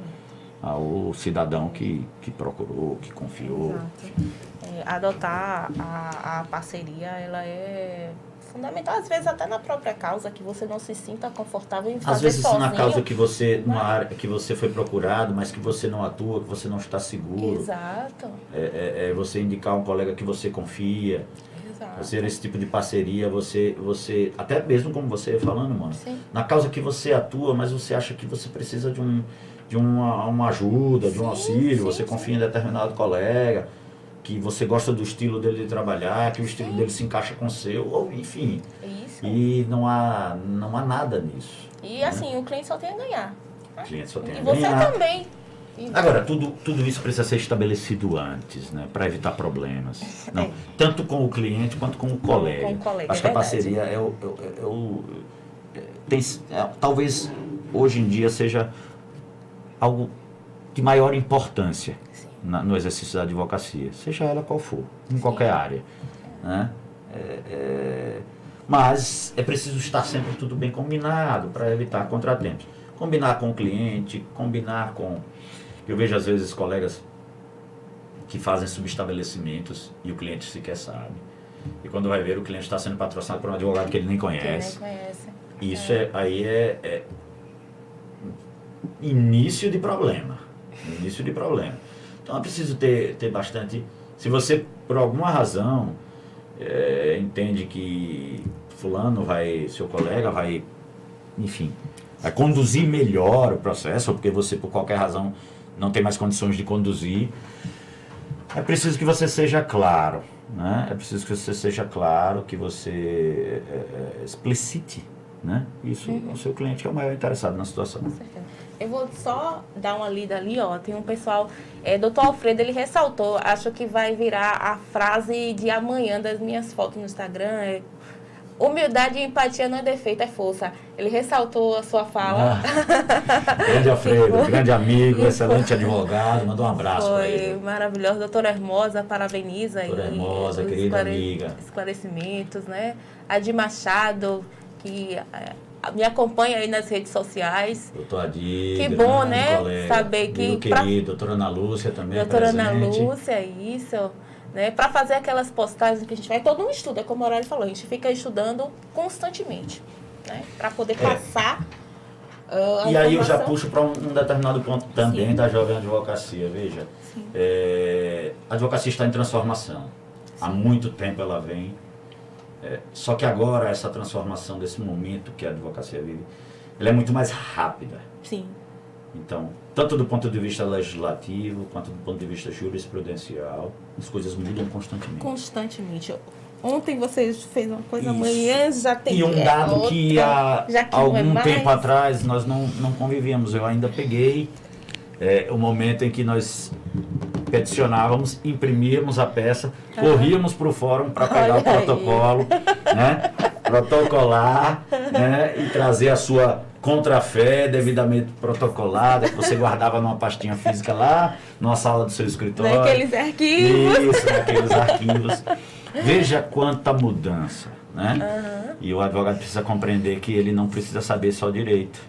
ao cidadão que procurou, que confiou. Exato. Adotar a parceria, ela é fundamental, às vezes até na própria causa, que você não se sinta confortável em fazer às vezes sozinho. na causa que você, numa área que você foi procurado, mas que você não atua, que você não está seguro. Exato. Você indicar um colega que você confia. Exato. Fazer esse tipo de parceria, você até mesmo como você ia falando, mano, sim, na causa que você atua, mas você acha que você precisa de uma ajuda, de um auxílio, você confia em determinado colega, que você gosta do estilo dele de trabalhar, que o estilo dele se encaixa com o seu, ou enfim. Isso. E não há nada nisso. E assim, o cliente só tem a ganhar. O cliente só tem a E você ganhar. também. Agora, tudo isso precisa ser estabelecido antes, né, para evitar problemas. Não, tanto com o cliente quanto com o colega. Com o colega, acho que a parceria talvez hoje em dia seja algo de maior importância no exercício da advocacia, seja ela qual for, em qualquer área. Né? Mas é preciso estar sempre tudo bem combinado para evitar contratempos. Combinar com o cliente, combinar com... Eu vejo às vezes colegas que fazem subestabelecimentos e o cliente sequer sabe. E quando vai ver, o cliente está sendo patrocinado por um advogado que ele nem conhece. Isso é início de problema. Início de problema. Então é preciso ter bastante... Se você, por alguma razão, entende que fulano seu colega vai, enfim, vai conduzir melhor o processo, ou porque você, por qualquer razão, não tem mais condições de conduzir, é preciso que você seja claro, né? É preciso que você seja claro, que você explicite, né? Isso o seu cliente, que é o maior interessado na situação. Com certeza. Eu vou só dar uma lida ali, ó. Tem um pessoal, Dr. Alfredo, ele ressaltou, acho que vai virar a frase de amanhã das minhas fotos no Instagram, humildade e empatia não é defeito, é força. Ele ressaltou a sua fala. Grande Alfredo, grande amigo, excelente advogado, mandou um abraço para ele. Foi maravilhoso. Doutora Hermosa, parabeniza aí. Doutora Hermosa, querida amiga. Esclarecimentos, né? Adi Machado, que me acompanha aí nas redes sociais. Doutor Adi, que bom, né? Colega, Saber que... querido, doutora Ana Lúcia também doutora presente. Ana Lúcia, isso... Né, para fazer aquelas postagens que a gente vai, todo um estudo, é como o Aurélio falou, a gente fica estudando constantemente, né, para poder passar e aí eu já puxo para um determinado ponto também da jovem advocacia, veja, a advocacia está em transformação, há muito tempo ela vem, só que agora essa transformação desse momento que a advocacia vive, ela é muito mais rápida. Sim. Então, tanto do ponto de vista legislativo, quanto do ponto de vista jurisprudencial, as coisas mudam constantemente. Constantemente. Ontem você fez uma coisa, Isso. amanhã já tem E um dado outra, que há já que não é algum mais. tempo atrás nós não convivíamos. Eu ainda peguei o momento em que nós peticionávamos, imprimíamos a peça, corríamos para o fórum para pegar Olha o protocolo, né? Protocolar, né? E trazer a sua contrafé devidamente protocolada, que você guardava numa pastinha física lá, numa sala do seu escritório. Naqueles arquivos. Isso, naqueles arquivos. Veja quanta mudança, né? E o advogado precisa compreender que ele não precisa saber só direito,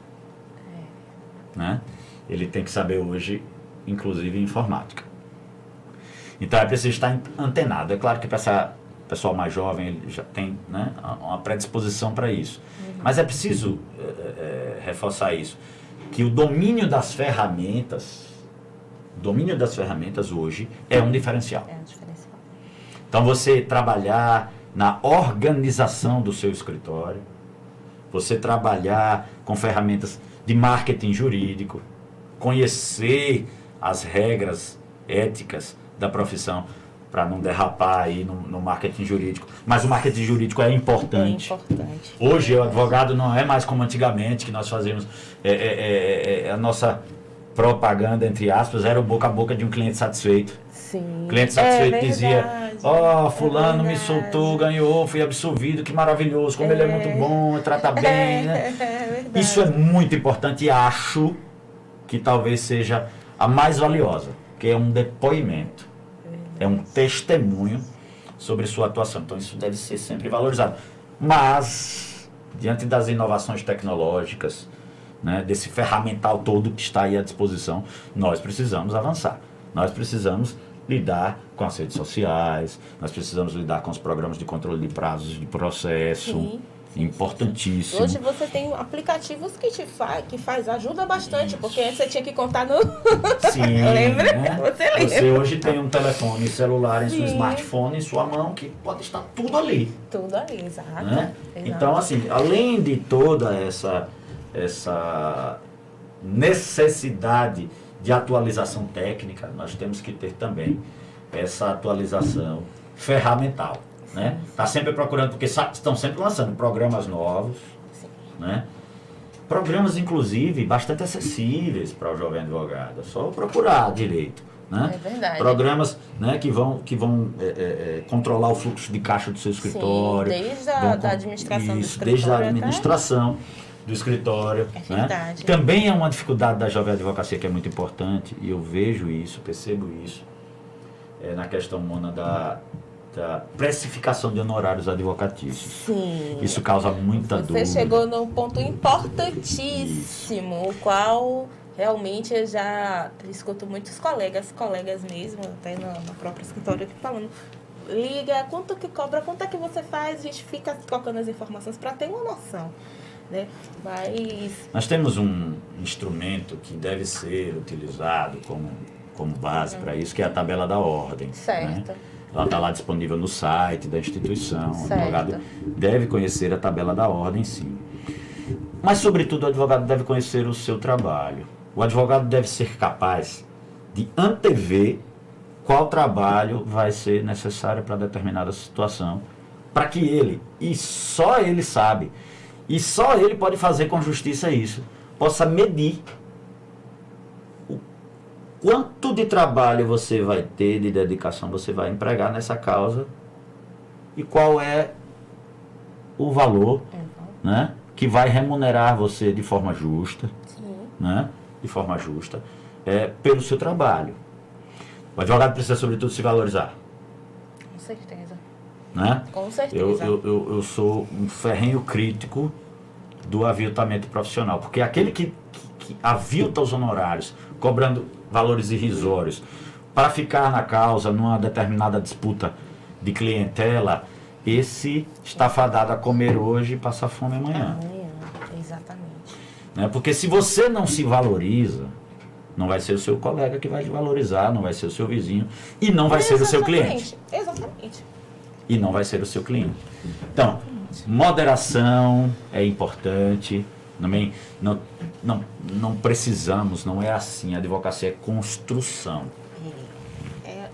né? Ele tem que saber hoje, inclusive, informática. Então é preciso estar antenado. É claro que para esse pessoal mais jovem ele já tem, né, uma predisposição para isso. Mas é preciso reforçar isso, que o domínio das ferramentas hoje é um diferencial. É um diferencial. Então você trabalhar na organização do seu escritório, você trabalhar com ferramentas de marketing jurídico, conhecer as regras éticas da profissão para não derrapar aí no marketing jurídico. Mas o marketing jurídico é importante. É importante. Hoje o advogado não é mais como antigamente, que nós fazíamos a nossa propaganda, entre aspas, era o boca a boca de um cliente satisfeito. Sim. O cliente satisfeito verdade, dizia, fulano me soltou, ganhou, fui absolvido, que maravilhoso, como ele é muito bom, trata bem, né? É verdade. Isso é muito importante e acho que talvez seja a mais valiosa, que é um depoimento, é um testemunho sobre sua atuação. Então isso deve ser sempre valorizado. Mas, diante das inovações tecnológicas, né, desse ferramental todo que está aí à disposição, nós precisamos avançar. Nós precisamos lidar com as redes sociais, nós precisamos lidar com os programas de controle de prazos de processo. Sim. Importantíssimo. Hoje você tem aplicativos que ajuda bastante, porque antes você tinha que contar no... Sim, Lembra? né? Você lembra? Você hoje tem um telefone celular em seu Sim. smartphone, em sua mão, que pode estar tudo ali. Tudo ali, exato. Né? Exato. Então, assim, além de toda essa necessidade de atualização técnica, nós temos que ter também essa atualização ferramental. Né? Tá sempre procurando, porque estão sempre lançando programas novos, né? Programas, inclusive, bastante acessíveis para o jovem advogado. É só procurar direito. Né? É verdade. Programas, né, que vão controlar o fluxo de caixa do seu escritório. Sim, desde da administração do escritório. Desde a administração do escritório. É verdade. Né? Também é uma dificuldade da jovem advocacia que é muito importante, e eu vejo isso, percebo isso, na questão, Mona, da precificação de honorários advocatícios. Sim. Isso causa muita dúvida. Você chegou num ponto importantíssimo, o qual realmente eu já escuto muitos colegas mesmo, até no próprio escritório, aqui falando, liga, quanto que cobra, quanto é que você faz, a gente fica colocando as informações para ter uma noção. Né? Mas... Nós temos um instrumento que deve ser utilizado como base para isso, que é a tabela da ordem. Certo. Né? Ela está lá disponível no site da instituição. Certo. O advogado deve conhecer a tabela da ordem, sim. Mas, sobretudo, o advogado deve conhecer o seu trabalho. O advogado deve ser capaz de antever qual trabalho vai ser necessário para determinada situação, para que ele, e só ele sabe, e só ele pode fazer com justiça isso, possa medir quanto de trabalho você vai ter, de dedicação você vai empregar nessa causa e qual é o valor, né, que vai remunerar você de forma justa, né, de forma justa, pelo seu trabalho. O advogado precisa, sobretudo, se valorizar. Com certeza. Né? Com certeza. Eu sou um ferrenho crítico do aviltamento profissional, porque aquele que avilta os honorários, cobrando valores irrisórios, para ficar na causa numa determinada disputa de clientela, esse está fadado a comer hoje e passar fome amanhã. Exatamente. Né? Porque se você não se valoriza, não vai ser o seu colega que vai te valorizar, não vai ser o seu vizinho e não vai ser o seu cliente. Exatamente. E não vai ser o seu cliente. Então, moderação é importante. Também não precisamos, não é assim. A advocacia é construção.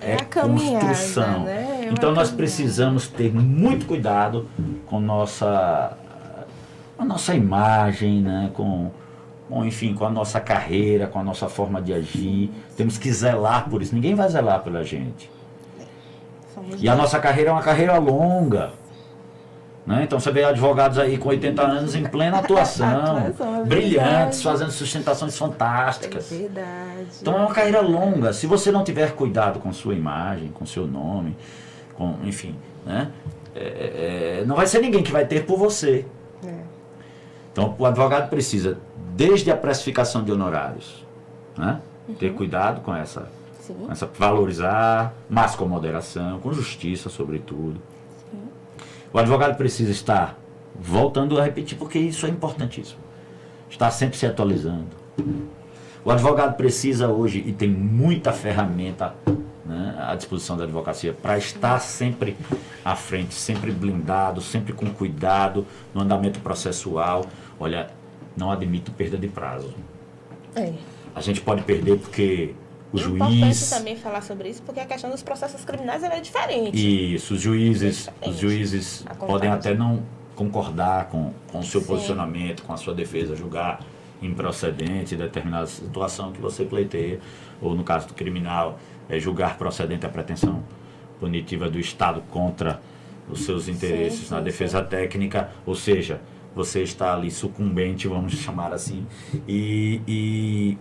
É a caminhada, construção. né? Então nós caminhar. precisamos ter muito cuidado com a nossa imagem, né? Enfim, com a nossa carreira, com a nossa forma de agir. Temos que zelar por isso. Ninguém vai zelar pela gente. E a nossa carreira é uma carreira longa. Né? Então você vê advogados aí com 80 anos em plena atuação, é brilhantes, verdade. fazendo sustentações fantásticas. É verdade. Então é uma carreira longa. Se você não tiver cuidado com sua imagem, com seu nome, enfim, né? Não vai ser ninguém que vai ter por você. É. Então o advogado precisa, desde a precificação de honorários, né? Ter cuidado com essa, Sim. valorizar, mas com moderação, com justiça, sobretudo. Sim. O advogado precisa estar, voltando a repetir, porque isso é importantíssimo, estar sempre se atualizando. O advogado precisa hoje, e tem muita ferramenta, né, à disposição da advocacia, para estar sempre à frente, sempre blindado, sempre com cuidado no andamento processual. Olha, não admito perda de prazo. É. A gente pode perder porque o É importante juiz... também falar sobre isso, porque a questão dos processos criminais ela é diferente. Isso, os juízes A podem contagem. até não concordar com o seu Sim. posicionamento, com a sua defesa, julgar improcedente determinada situação que você pleiteia, ou no caso do criminal, julgar procedente a pretensão punitiva do Estado contra os seus interesses Sim, na sim, defesa técnica, ou seja, você está ali sucumbente, vamos chamar assim, e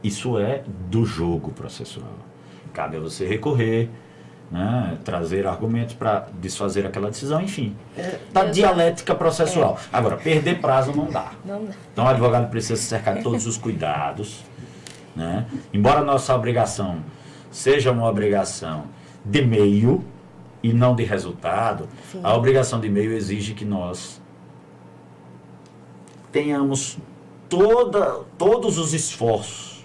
isso é do jogo processual. Cabe a você recorrer, né, trazer argumentos para desfazer aquela decisão, enfim. Da dialética processual. Agora, perder prazo não dá. Não, Então o advogado precisa se cercar de todos os cuidados. Né? Embora a nossa obrigação seja uma obrigação de meio e não de resultado, Sim. a obrigação de meio exige que nós tenhamos todos os esforços,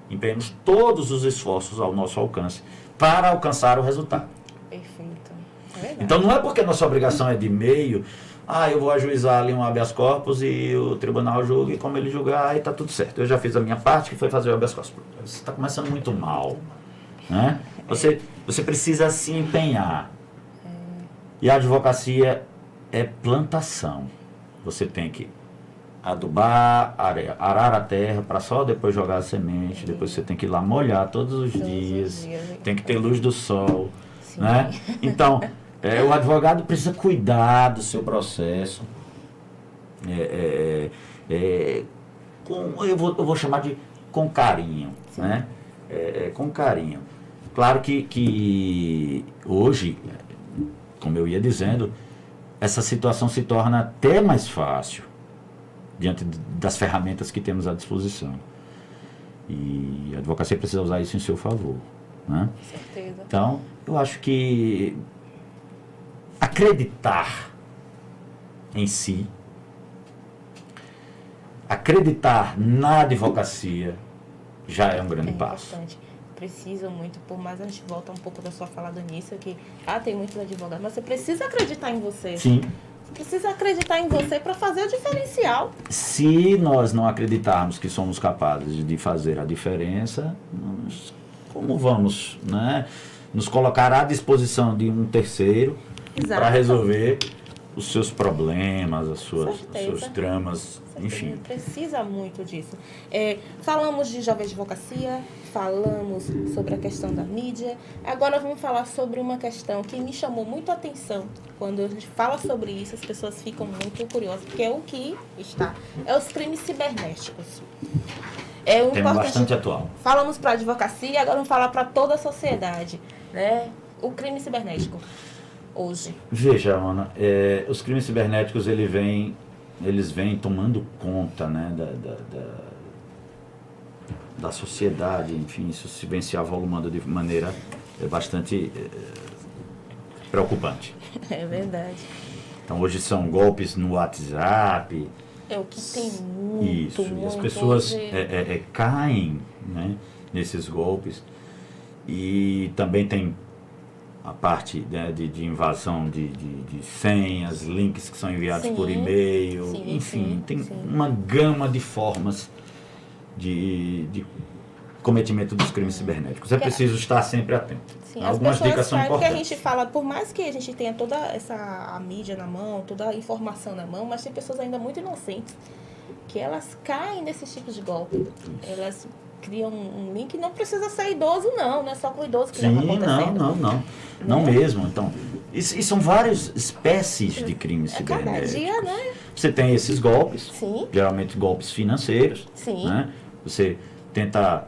empenhemos todos os esforços ao nosso alcance para alcançar o resultado. perfeito. É verdade. Então não é porque nossa obrigação é de meio, eu vou ajuizar ali um habeas corpus e o tribunal julga e como ele julgar, aí está tudo certo. Eu já fiz a minha parte, que foi fazer o habeas corpus. Você está começando muito mal. Né? Você precisa se empenhar. E a advocacia é plantação. Você tem que adubar, arar a terra para só depois jogar a semente. Depois você tem que ir lá molhar todos os dias. Tem que ter luz do sol. Sim. Né? Então, o advogado precisa cuidar do seu processo. Eu vou chamar de com carinho. Né? Com carinho. Claro que hoje, como eu ia dizendo, essa situação se torna até mais fácil diante das ferramentas que temos à disposição. E a advocacia precisa usar isso em seu favor. Né? Com certeza. Então, eu acho que acreditar em si, acreditar na advocacia, já é um grande passo. Importante. Precisa muito, por mais a gente volta um pouco da sua fala do início, que tem muitos advogados, mas você precisa acreditar em você. Sim. Você precisa acreditar em você para fazer o diferencial. Se nós não acreditarmos que somos capazes de fazer a diferença, como vamos, né, nos colocar à disposição de um terceiro para resolver os seus problemas, os seus dramas, enfim. Precisa muito disso. Falamos de jovem advocacia, falamos sobre a questão da mídia. Agora vamos falar sobre uma questão que me chamou muito a atenção. Quando a gente fala sobre isso, as pessoas ficam muito curiosas, porque é o que está. Os crimes cibernéticos. Tema bastante atual. Falamos para a advocacia, agora vamos falar para toda a sociedade. Né? O crime cibernético. Hoje. Veja, Ana, os crimes cibernéticos eles vêm tomando conta, né, da sociedade, enfim, isso se vem se avolumando de maneira bastante preocupante. É verdade. Então hoje são golpes no WhatsApp. É o que tem muito. Isso, muito e as pessoas hoje. caem, né, nesses golpes. E também tem a parte, né, de invasão de senhas, links que são enviados por e-mail, enfim, tem uma gama de formas de cometimento dos crimes cibernéticos. É preciso estar sempre atento. Sim, Algumas as pessoas dicas são sabem que a importantes. gente fala, por mais que a gente tenha toda a mídia na mão, toda a informação na mão, mas tem pessoas ainda muito inocentes que elas caem nesses tipos de golpe. Elas criam um link, não precisa ser idoso, não é só com idoso que Sim, está acontecendo. não mesmo. Então, e são várias espécies de crimes Cada cibernéticos. dia, né? Você tem esses golpes, Sim. geralmente golpes financeiros. Sim. Né? Você tenta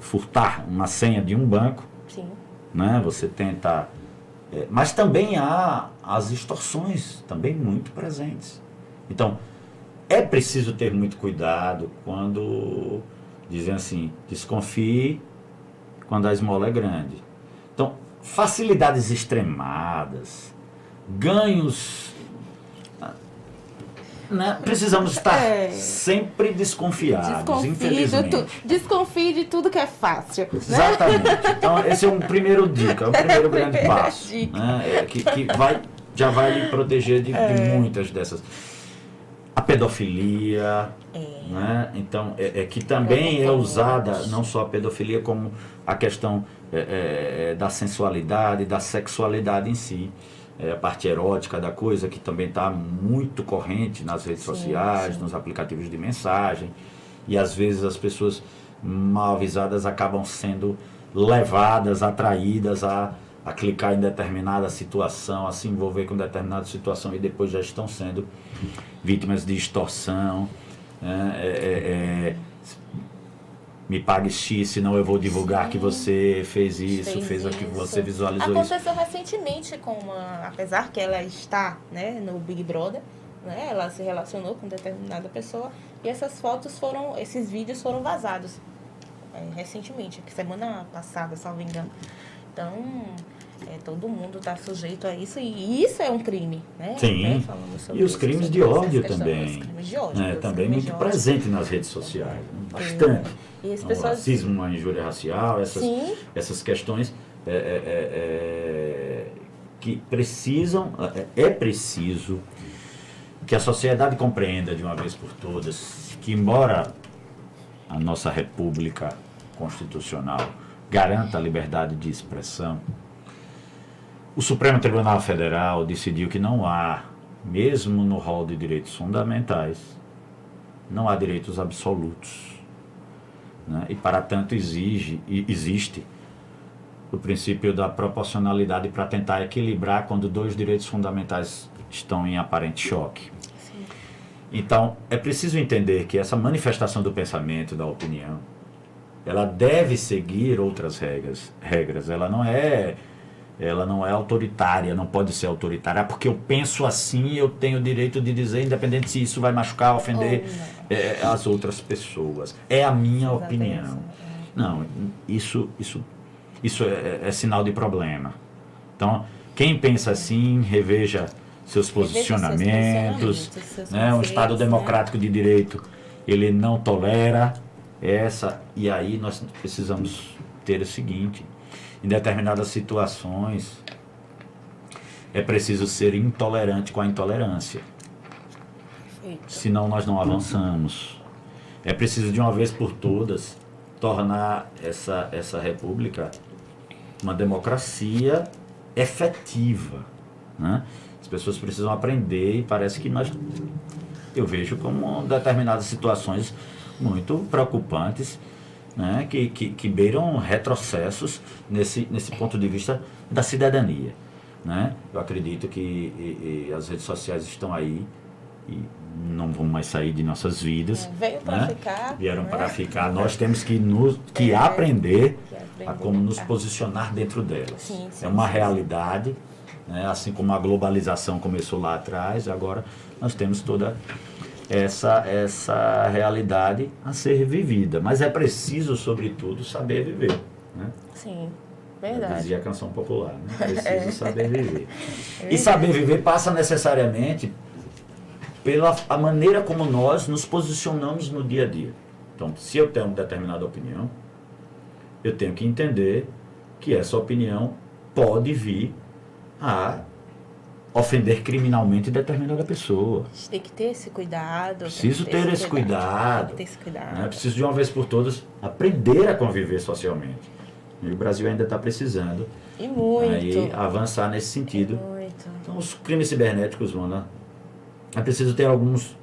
furtar uma senha de um banco. Sim. Né? Você tenta... mas também há as extorsões, também muito presentes. Então, é preciso ter muito cuidado quando dizem assim, desconfie quando a esmola é grande. Então, facilidades extremadas, ganhos... Né? Precisamos estar sempre desconfiados, infelizmente. Desconfie de tudo que é fácil. Né? Exatamente. Então, esse é um primeiro dica, é um primeiro grande passo. Né? Que já vai lhe proteger de muitas dessas. A pedofilia, né? Então, que também é usada, não só a pedofilia, como a questão da sensualidade, da sexualidade em si. A parte erótica da coisa, que também está muito corrente nas redes sociais, nos aplicativos de mensagem. E às vezes as pessoas mal avisadas acabam sendo levadas, atraídas a clicar em determinada situação, a se envolver com determinada situação e depois já estão sendo vítimas de extorsão. Me pague X, senão eu vou divulgar que você fez isso, fez aquilo, você visualizou isso. Aconteceu recentemente com apesar que ela está, né, no Big Brother, né, ela se relacionou com determinada pessoa e esses vídeos foram vazados recentemente, semana passada, salvo engano. Então, todo mundo está sujeito a isso e isso é um crime, né? Sim, falando sobre e os crimes de ódio também. Os crimes de ódio. Também muito presente nas redes sociais, bastante. E as O pessoas... racismo, a injúria racial, essas questões que precisam, é preciso que a sociedade compreenda de uma vez por todas que, embora a nossa República Constitucional garanta a liberdade de expressão, o Supremo Tribunal Federal decidiu que não há, mesmo no rol de direitos fundamentais, não há direitos absolutos. Né? E, para tanto, existe o princípio da proporcionalidade para tentar equilibrar quando dois direitos fundamentais estão em aparente choque. Sim. Então, é preciso entender que essa manifestação do pensamento, da opinião, ela deve seguir outras regras. Ela não é autoritária, não pode ser autoritária. Porque eu penso assim, eu tenho o direito de dizer, independente se isso vai machucar, ofender as outras pessoas. É a minha opinião. Não, isso é sinal de problema. Então, quem pensa assim, reveja seus posicionamentos. Né? Um Estado democrático de direito, ele não tolera e aí nós precisamos ter o seguinte: em determinadas situações é preciso ser intolerante com a intolerância. Perfeito. Senão nós não avançamos. É preciso de uma vez por todas tornar essa república uma democracia efetiva. Né? As pessoas precisam aprender e parece que eu vejo como determinadas situações muito preocupantes, né, que beiram retrocessos nesse ponto de vista da cidadania. Né? Eu acredito que as redes sociais estão aí e não vão mais sair de nossas vidas. Veio para ficar. Vieram para ficar. Nós temos que aprender a como nos posicionar dentro delas. Sim, é uma realidade, né? Assim como a globalização começou lá atrás, agora nós temos toda essa realidade a ser vivida. Mas é preciso, sobretudo, saber viver. Né? Sim, verdade. Já dizia a canção popular, né? Preciso saber viver. E saber viver passa necessariamente pela a maneira como nós nos posicionamos no dia a dia. Então, se eu tenho uma determinada opinião, eu tenho que entender que essa opinião pode vir a ofender criminalmente determinada pessoa. A gente tem que ter esse cuidado. Preciso ter esse cuidado. Ter esse cuidado. Né? Preciso de uma vez por todas aprender a conviver socialmente. E o Brasil ainda está precisando E muito. aí avançar nesse sentido. Muito. Então, os crimes cibernéticos, Mona, é preciso ter alguns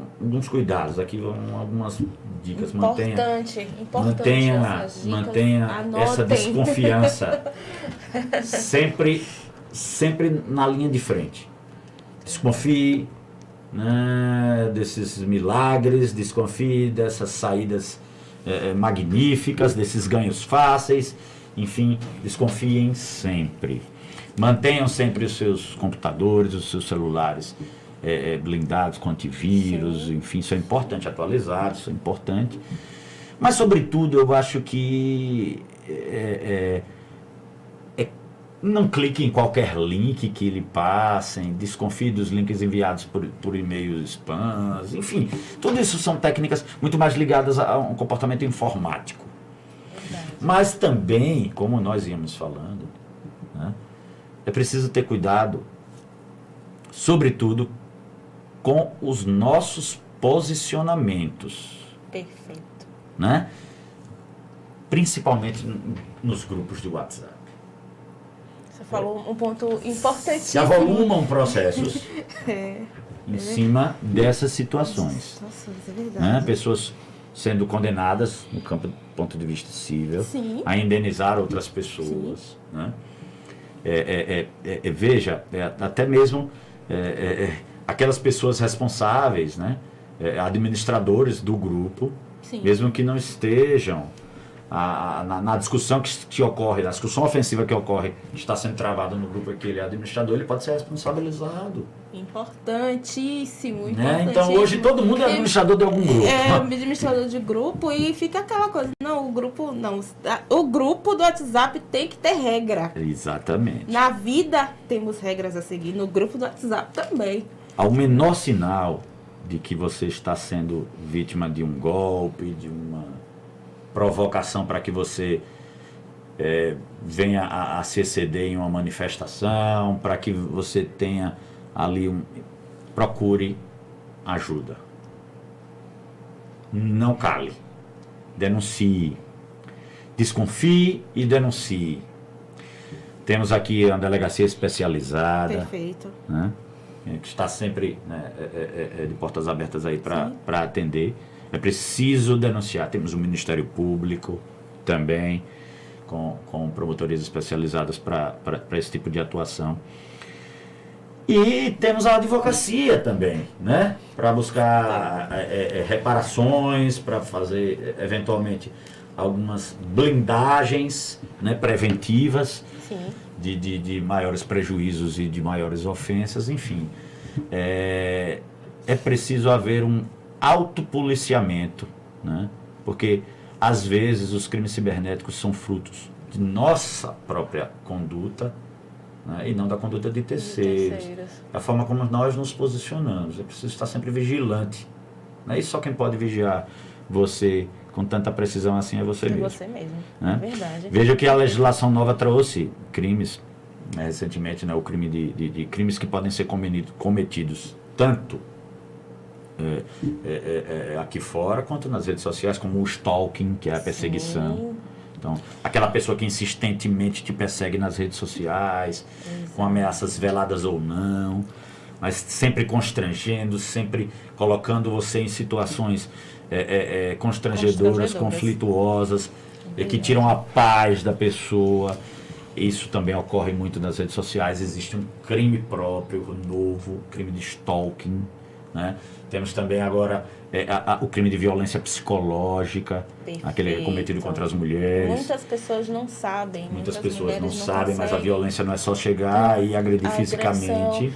cuidados. Aqui vão algumas dicas. Importante Mantenha essa Anotem. desconfiança sempre na linha de frente. Desconfie, né, desses milagres, desconfie dessas saídas magníficas, desses ganhos fáceis. Enfim, desconfiem sempre. Mantenham sempre os seus computadores, os seus celulares blindados com antivírus. Sim. Enfim, isso é importante, atualizados, isso é importante. Mas, sobretudo, eu acho que não clique em qualquer link que lhe passem, desconfie dos links enviados por e-mails spams, enfim, tudo isso são técnicas muito mais ligadas a um comportamento informático. Mas também, como nós íamos falando, né, é preciso ter cuidado, sobretudo, com os nossos posicionamentos. Perfeito. Né? Principalmente nos grupos de WhatsApp. Você falou um ponto importantíssimo. Se avolumam processos em cima dessas situações. É verdade. Né? Pessoas sendo condenadas, no campo do ponto de vista civil, Sim. a indenizar outras pessoas. Né? Veja, até mesmo aquelas pessoas responsáveis, né? Administradores do grupo, Sim. mesmo que não estejam na discussão que ocorre, na discussão ofensiva que ocorre, que está sendo travada no grupo, aquele administrador, ele pode ser responsabilizado. Importantíssimo. Né? Então hoje todo mundo é administrador de algum grupo. É administrador de grupo e fica aquela coisa, não, o grupo do WhatsApp tem que ter regra. Exatamente. Na vida temos regras a seguir, no grupo do WhatsApp também. Ao menor sinal de que você está sendo vítima de um golpe, de uma provocação para que você venha a se exceder em uma manifestação, para que você tenha ali procure ajuda. Não cale. Denuncie. Desconfie e denuncie. Temos aqui uma delegacia especializada. Perfeito. Né? Que está sempre, né, de portas abertas aí para atender. É preciso denunciar. Temos o Ministério Público também, com promotorias especializadas para esse tipo de atuação. E temos a advocacia também, né? Para buscar reparações, para fazer, eventualmente, algumas blindagens, né, preventivas. Sim. De maiores prejuízos e de maiores ofensas, enfim. É preciso haver um autopoliciamento, né? Porque, às vezes, os crimes cibernéticos são frutos de nossa própria conduta, né? E não da conduta de terceiros. A forma como nós nos posicionamos. É preciso estar sempre vigilante. Né? E só quem pode vigiar você com tanta precisão assim é você mesmo. É você mesmo, né? É verdade. Veja que a legislação nova trouxe crimes, recentemente, né, o crime de crimes que podem ser cometidos tanto aqui fora quanto nas redes sociais, como o stalking, que é a perseguição. Sim. Então, aquela pessoa que insistentemente te persegue nas redes sociais, com ameaças veladas ou não, mas sempre constrangendo, sempre colocando você em situações constrangedoras, conflituosas, que tiram a paz da pessoa. Isso também ocorre muito nas redes sociais. Existe um crime próprio, novo, crime de stalking. Né? Temos também agora o crime de violência psicológica, aquele cometido contra as mulheres. Muitas pessoas não sabem. Muitas pessoas não sabem, mas a violência não é só chegar e agredir fisicamente,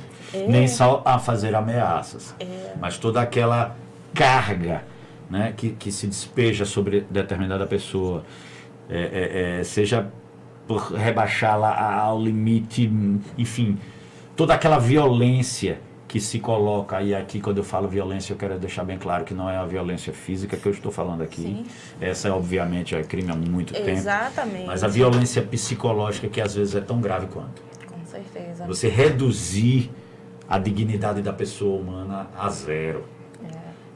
nem só a fazer ameaças, mas toda aquela carga, né, que se despeja sobre determinada pessoa, seja por rebaixá-la ao limite, enfim, toda aquela violência que se coloca, e aqui quando eu falo violência eu quero deixar bem claro que não é a violência física que eu estou falando aqui. Sim. Essa obviamente é crime há muito tempo. Exatamente. Mas a violência psicológica que às vezes é tão grave quanto. Com certeza. Você reduzir a dignidade da pessoa humana a zero.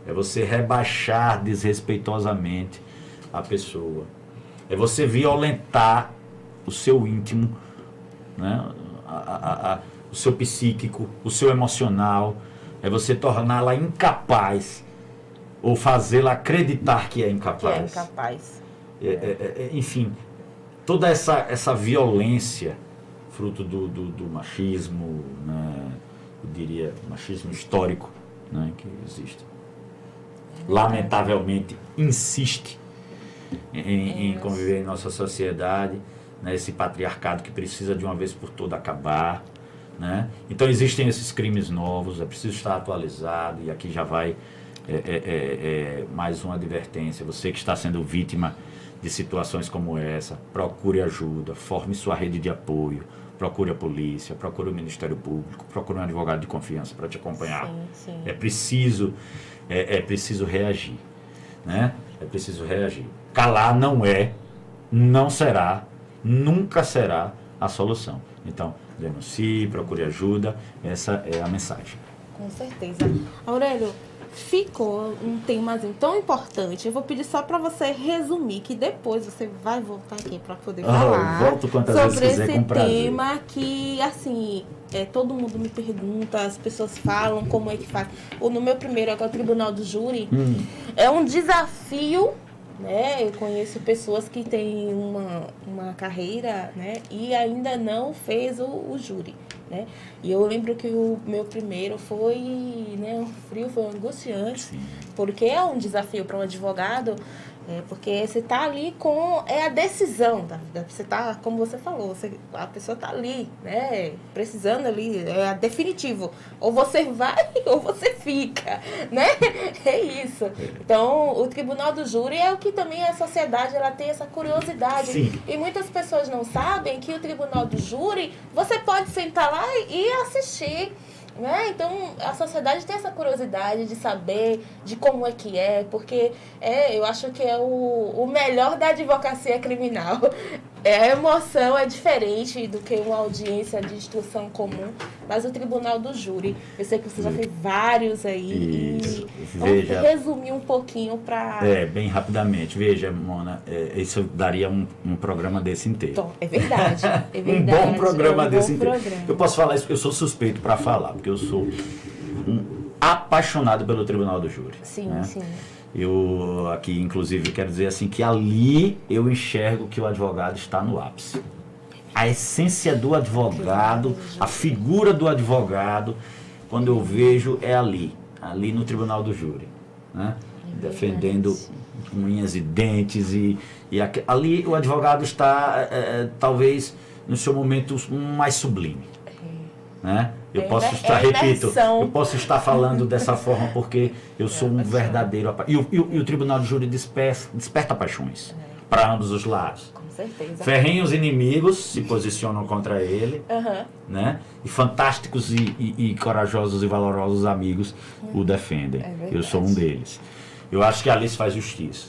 É você rebaixar desrespeitosamente a pessoa. É você violentar o seu íntimo, né? O seu psíquico, o seu emocional. É você torná-la incapaz ou fazê-la acreditar que é incapaz. Que é incapaz. Enfim, toda essa violência, fruto do machismo, né? Eu diria machismo histórico, né? Que existe. Lamentavelmente insiste em conviver em nossa sociedade, né? Esse patriarcado que precisa de uma vez por todas acabar, né? Então existem esses crimes novos, é preciso estar atualizado, e aqui já vai mais uma advertência. Você que está sendo vítima de situações como essa, procure ajuda, forme sua rede de apoio, procure a polícia, procure o Ministério Público, procure um advogado de confiança para te acompanhar. Sim. É preciso reagir, né? É preciso reagir. Calar não será, nunca será a solução. Então, denuncie, procure ajuda, essa é a mensagem. Com certeza. Aurélio, ficou um temazinho tão importante. Eu vou pedir só para você resumir, que depois você vai voltar aqui para poder falar volto quantas sobre vezes quiser, esse com prazer. tema que, assim, todo mundo me pergunta, as pessoas falam como é que faz. No meu primeiro, que é o Tribunal do Júri, é um desafio, né? Eu conheço pessoas que têm uma carreira, né? E ainda não fez o júri, né? E eu lembro que o meu primeiro foi, né, um frio, foi angustiante. Sim. Porque é um desafio para um advogado, porque você está ali com a decisão, você está, como você falou, a pessoa está ali, né, precisando ali, é definitivo, ou você vai ou você fica, né, é isso. Então, o Tribunal do Júri é o que também a sociedade, ela tem essa curiosidade. Sim. E muitas pessoas não sabem que o Tribunal do Júri, você pode sentar lá e assistir, né? Então, a sociedade tem essa curiosidade de saber de como é que é, porque eu acho que é o melhor da advocacia criminal. A emoção é diferente do que uma audiência de instrução comum, mas o Tribunal do Júri, eu sei que você já fez vários aí. Isso. Veja, resumir um pouquinho para... bem rapidamente. Veja, Mona, isso daria um programa desse inteiro. Então, é verdade. Um bom programa desse inteiro. Eu posso falar isso porque eu sou suspeito para falar, porque eu sou um apaixonado pelo Tribunal do Júri. Sim, né? sim. Eu aqui, inclusive, quero dizer assim, que ali eu enxergo que o advogado está no ápice. A essência do advogado, a figura do advogado, quando eu vejo, é ali no Tribunal do Júri, né? Defendendo unhas e dentes, ali o advogado está, talvez, no seu momento mais sublime. Né? Eu posso estar falando dessa forma porque eu sou um verdadeiro... E o Tribunal de Júri desperta paixões para ambos os lados. Com certeza. Ferrenhos inimigos se posicionam contra ele, né? E fantásticos e corajosos e valorosos amigos o defendem. Eu sou um deles. Eu acho que ali se faz justiça.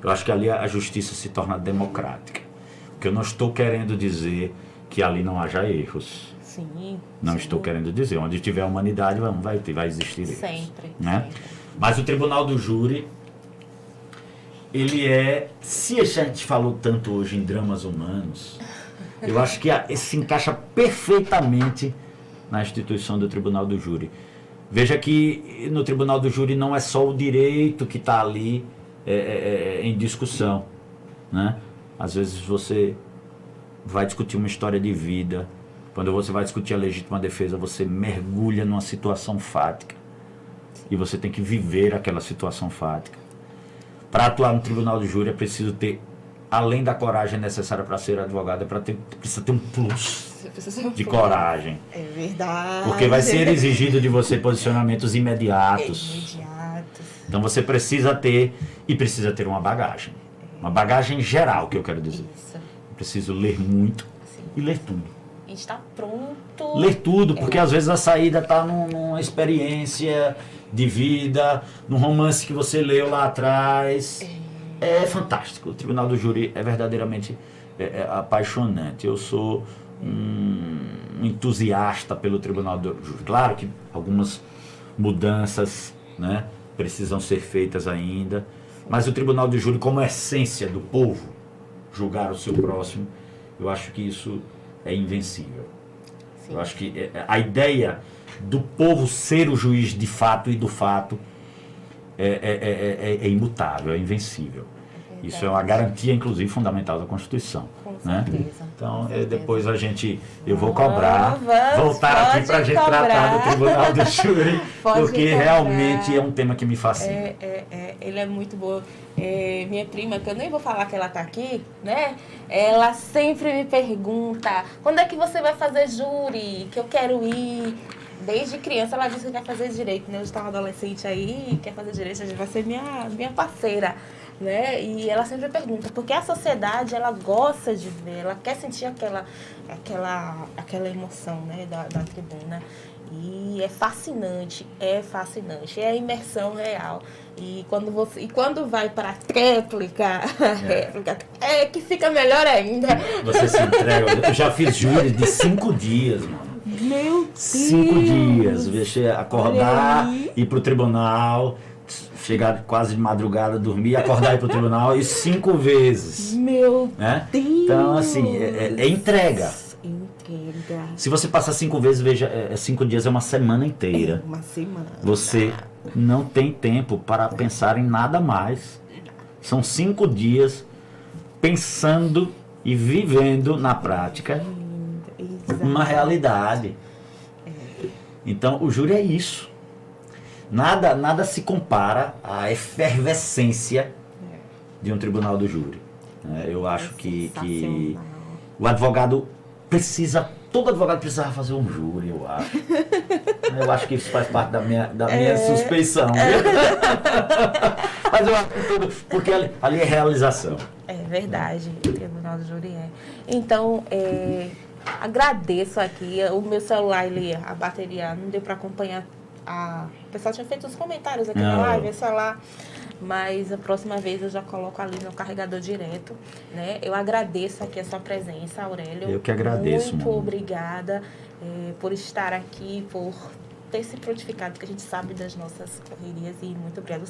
Eu acho que ali a justiça se torna democrática. Porque eu não estou querendo dizer que ali não haja erros. Sim, não estou querendo dizer. Onde tiver humanidade, vai existir erros. Sempre. Né? Mas o Tribunal do Júri, ele se a gente falou tanto hoje em dramas humanos, eu acho que se encaixa perfeitamente na instituição do Tribunal do Júri. Veja que no Tribunal do Júri não é só o direito que está ali em discussão, né? Às vezes você vai discutir uma história de vida. Quando você vai discutir a legítima defesa, você mergulha numa situação fática. E você tem que viver aquela situação fática. Para atuar no Tribunal do Júri é preciso ter, além da coragem necessária para ser advogado, precisa ter um plus de coragem. É verdade. Porque vai ser exigido de você posicionamentos imediatos. Então você precisa ter uma bagagem. Uma bagagem geral, que eu quero dizer. Isso. Eu preciso ler muito e ler tudo. Está pronto. Ler tudo, porque às vezes a saída está numa experiência de vida, num romance que você leu lá atrás. É fantástico. O Tribunal do Júri é verdadeiramente apaixonante. Eu sou um entusiasta pelo Tribunal do Júri. Claro que algumas mudanças, né, precisam ser feitas ainda, mas o Tribunal do Júri, como essência do povo, julgar o seu próximo, eu acho que isso é invencível. Sim. Eu acho que a ideia do povo ser o juiz de fato e do fato é imutável, é invencível. Isso é uma garantia, inclusive, fundamental da Constituição. Com né? certeza. Então, com depois certeza. eu vou cobrar, voltar aqui para a gente tratar do Tribunal do Júri, porque cobrar. Realmente é um tema que me fascina. Ele é muito bom. Minha prima, que eu nem vou falar que ela está aqui, né? Ela sempre me pergunta, quando é que você vai fazer júri? Que eu quero ir. Desde criança ela disse que quer fazer direito, né? Eu estava adolescente aí, quer fazer direito, a gente vai ser minha parceira, né? E ela sempre pergunta, porque a sociedade, ela gosta de ver, ela quer sentir aquela emoção, né? Da tribuna. E é fascinante, é a imersão real. E quando vai para a réplica, que fica melhor ainda. Você se entrega. Eu já fiz júri de 5 dias, mano. Meu Deus! 5 dias. Deixei acordar, ir pro tribunal, chegar quase de madrugada, dormir, acordar e ir pro tribunal, e 5 vezes. Meu né? Deus! Então, assim, é entrega. Se você passar 5 vezes, veja, 5 dias é uma semana inteira. Uma semana. Você não tem tempo para pensar em nada mais. São 5 dias pensando e vivendo na prática uma realidade. Então, o júri é isso. Nada se compara à efervescência de um tribunal do júri. Eu acho que o advogado todo advogado precisava fazer um júri, eu acho. Eu acho que isso faz parte da minha suspeição. Mas eu acho que tudo, porque ali é realização. É verdade, o Tribunal do Júri é. Então, agradeço aqui. O meu celular, a bateria não deu para acompanhar. O pessoal tinha feito os comentários aqui na live, sei lá. Mas a próxima vez eu já coloco ali no carregador direto, né? Eu agradeço aqui a sua presença, Aurélio. Eu que agradeço, muito obrigada por estar aqui, por ter se prontificado, porque a gente sabe das nossas correrias, e muito obrigada.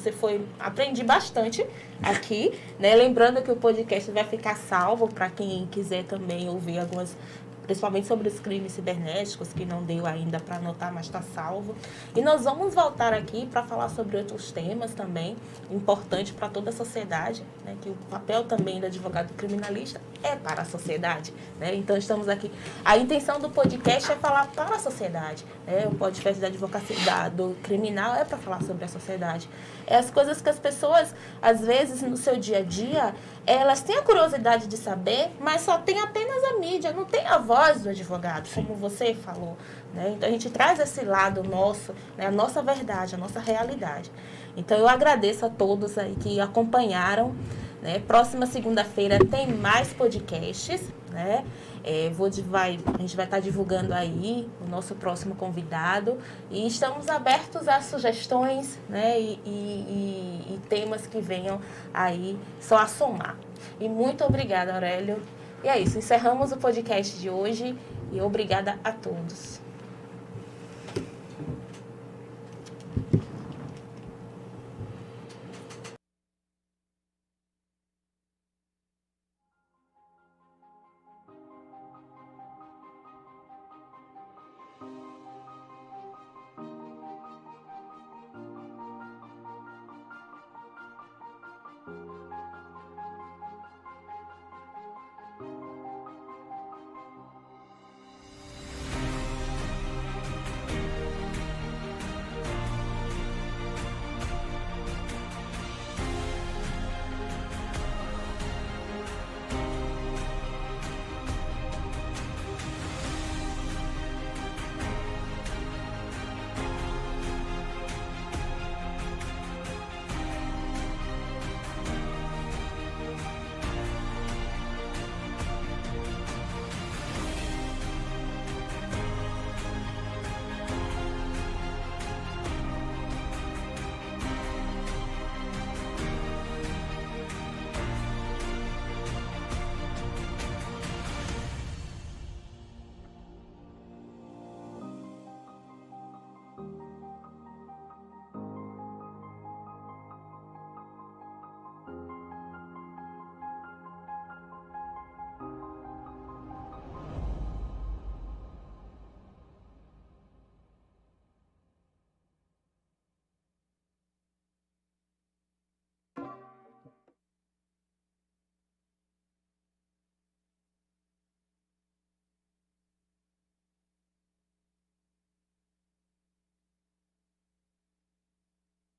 Aprendi bastante aqui, né? Lembrando que o podcast vai ficar salvo para quem quiser também ouvir algumas, principalmente sobre os crimes cibernéticos, que não deu ainda para anotar, mas está salvo. E nós vamos voltar aqui para falar sobre outros temas também, importantes para toda a sociedade, né? Que o papel também do advogado criminalista é para a sociedade, né? Então, estamos aqui. A intenção do podcast é falar para a sociedade, né? O podcast da advocacia do criminal é para falar sobre a sociedade. É as coisas que as pessoas, às vezes, no seu dia a dia, elas têm a curiosidade de saber, mas só tem apenas a mídia, não tem a voz do advogado, como você falou, né? Então, a gente traz esse lado nosso, né? A nossa verdade, a nossa realidade. Então, eu agradeço a todos aí que acompanharam, né? Próxima segunda-feira tem mais podcasts, né? A gente vai estar divulgando aí o nosso próximo convidado, e estamos abertos a sugestões, né? E temas que venham aí só a somar. E muito obrigada, Aurélio. E é isso, encerramos o podcast de hoje e obrigada a todos.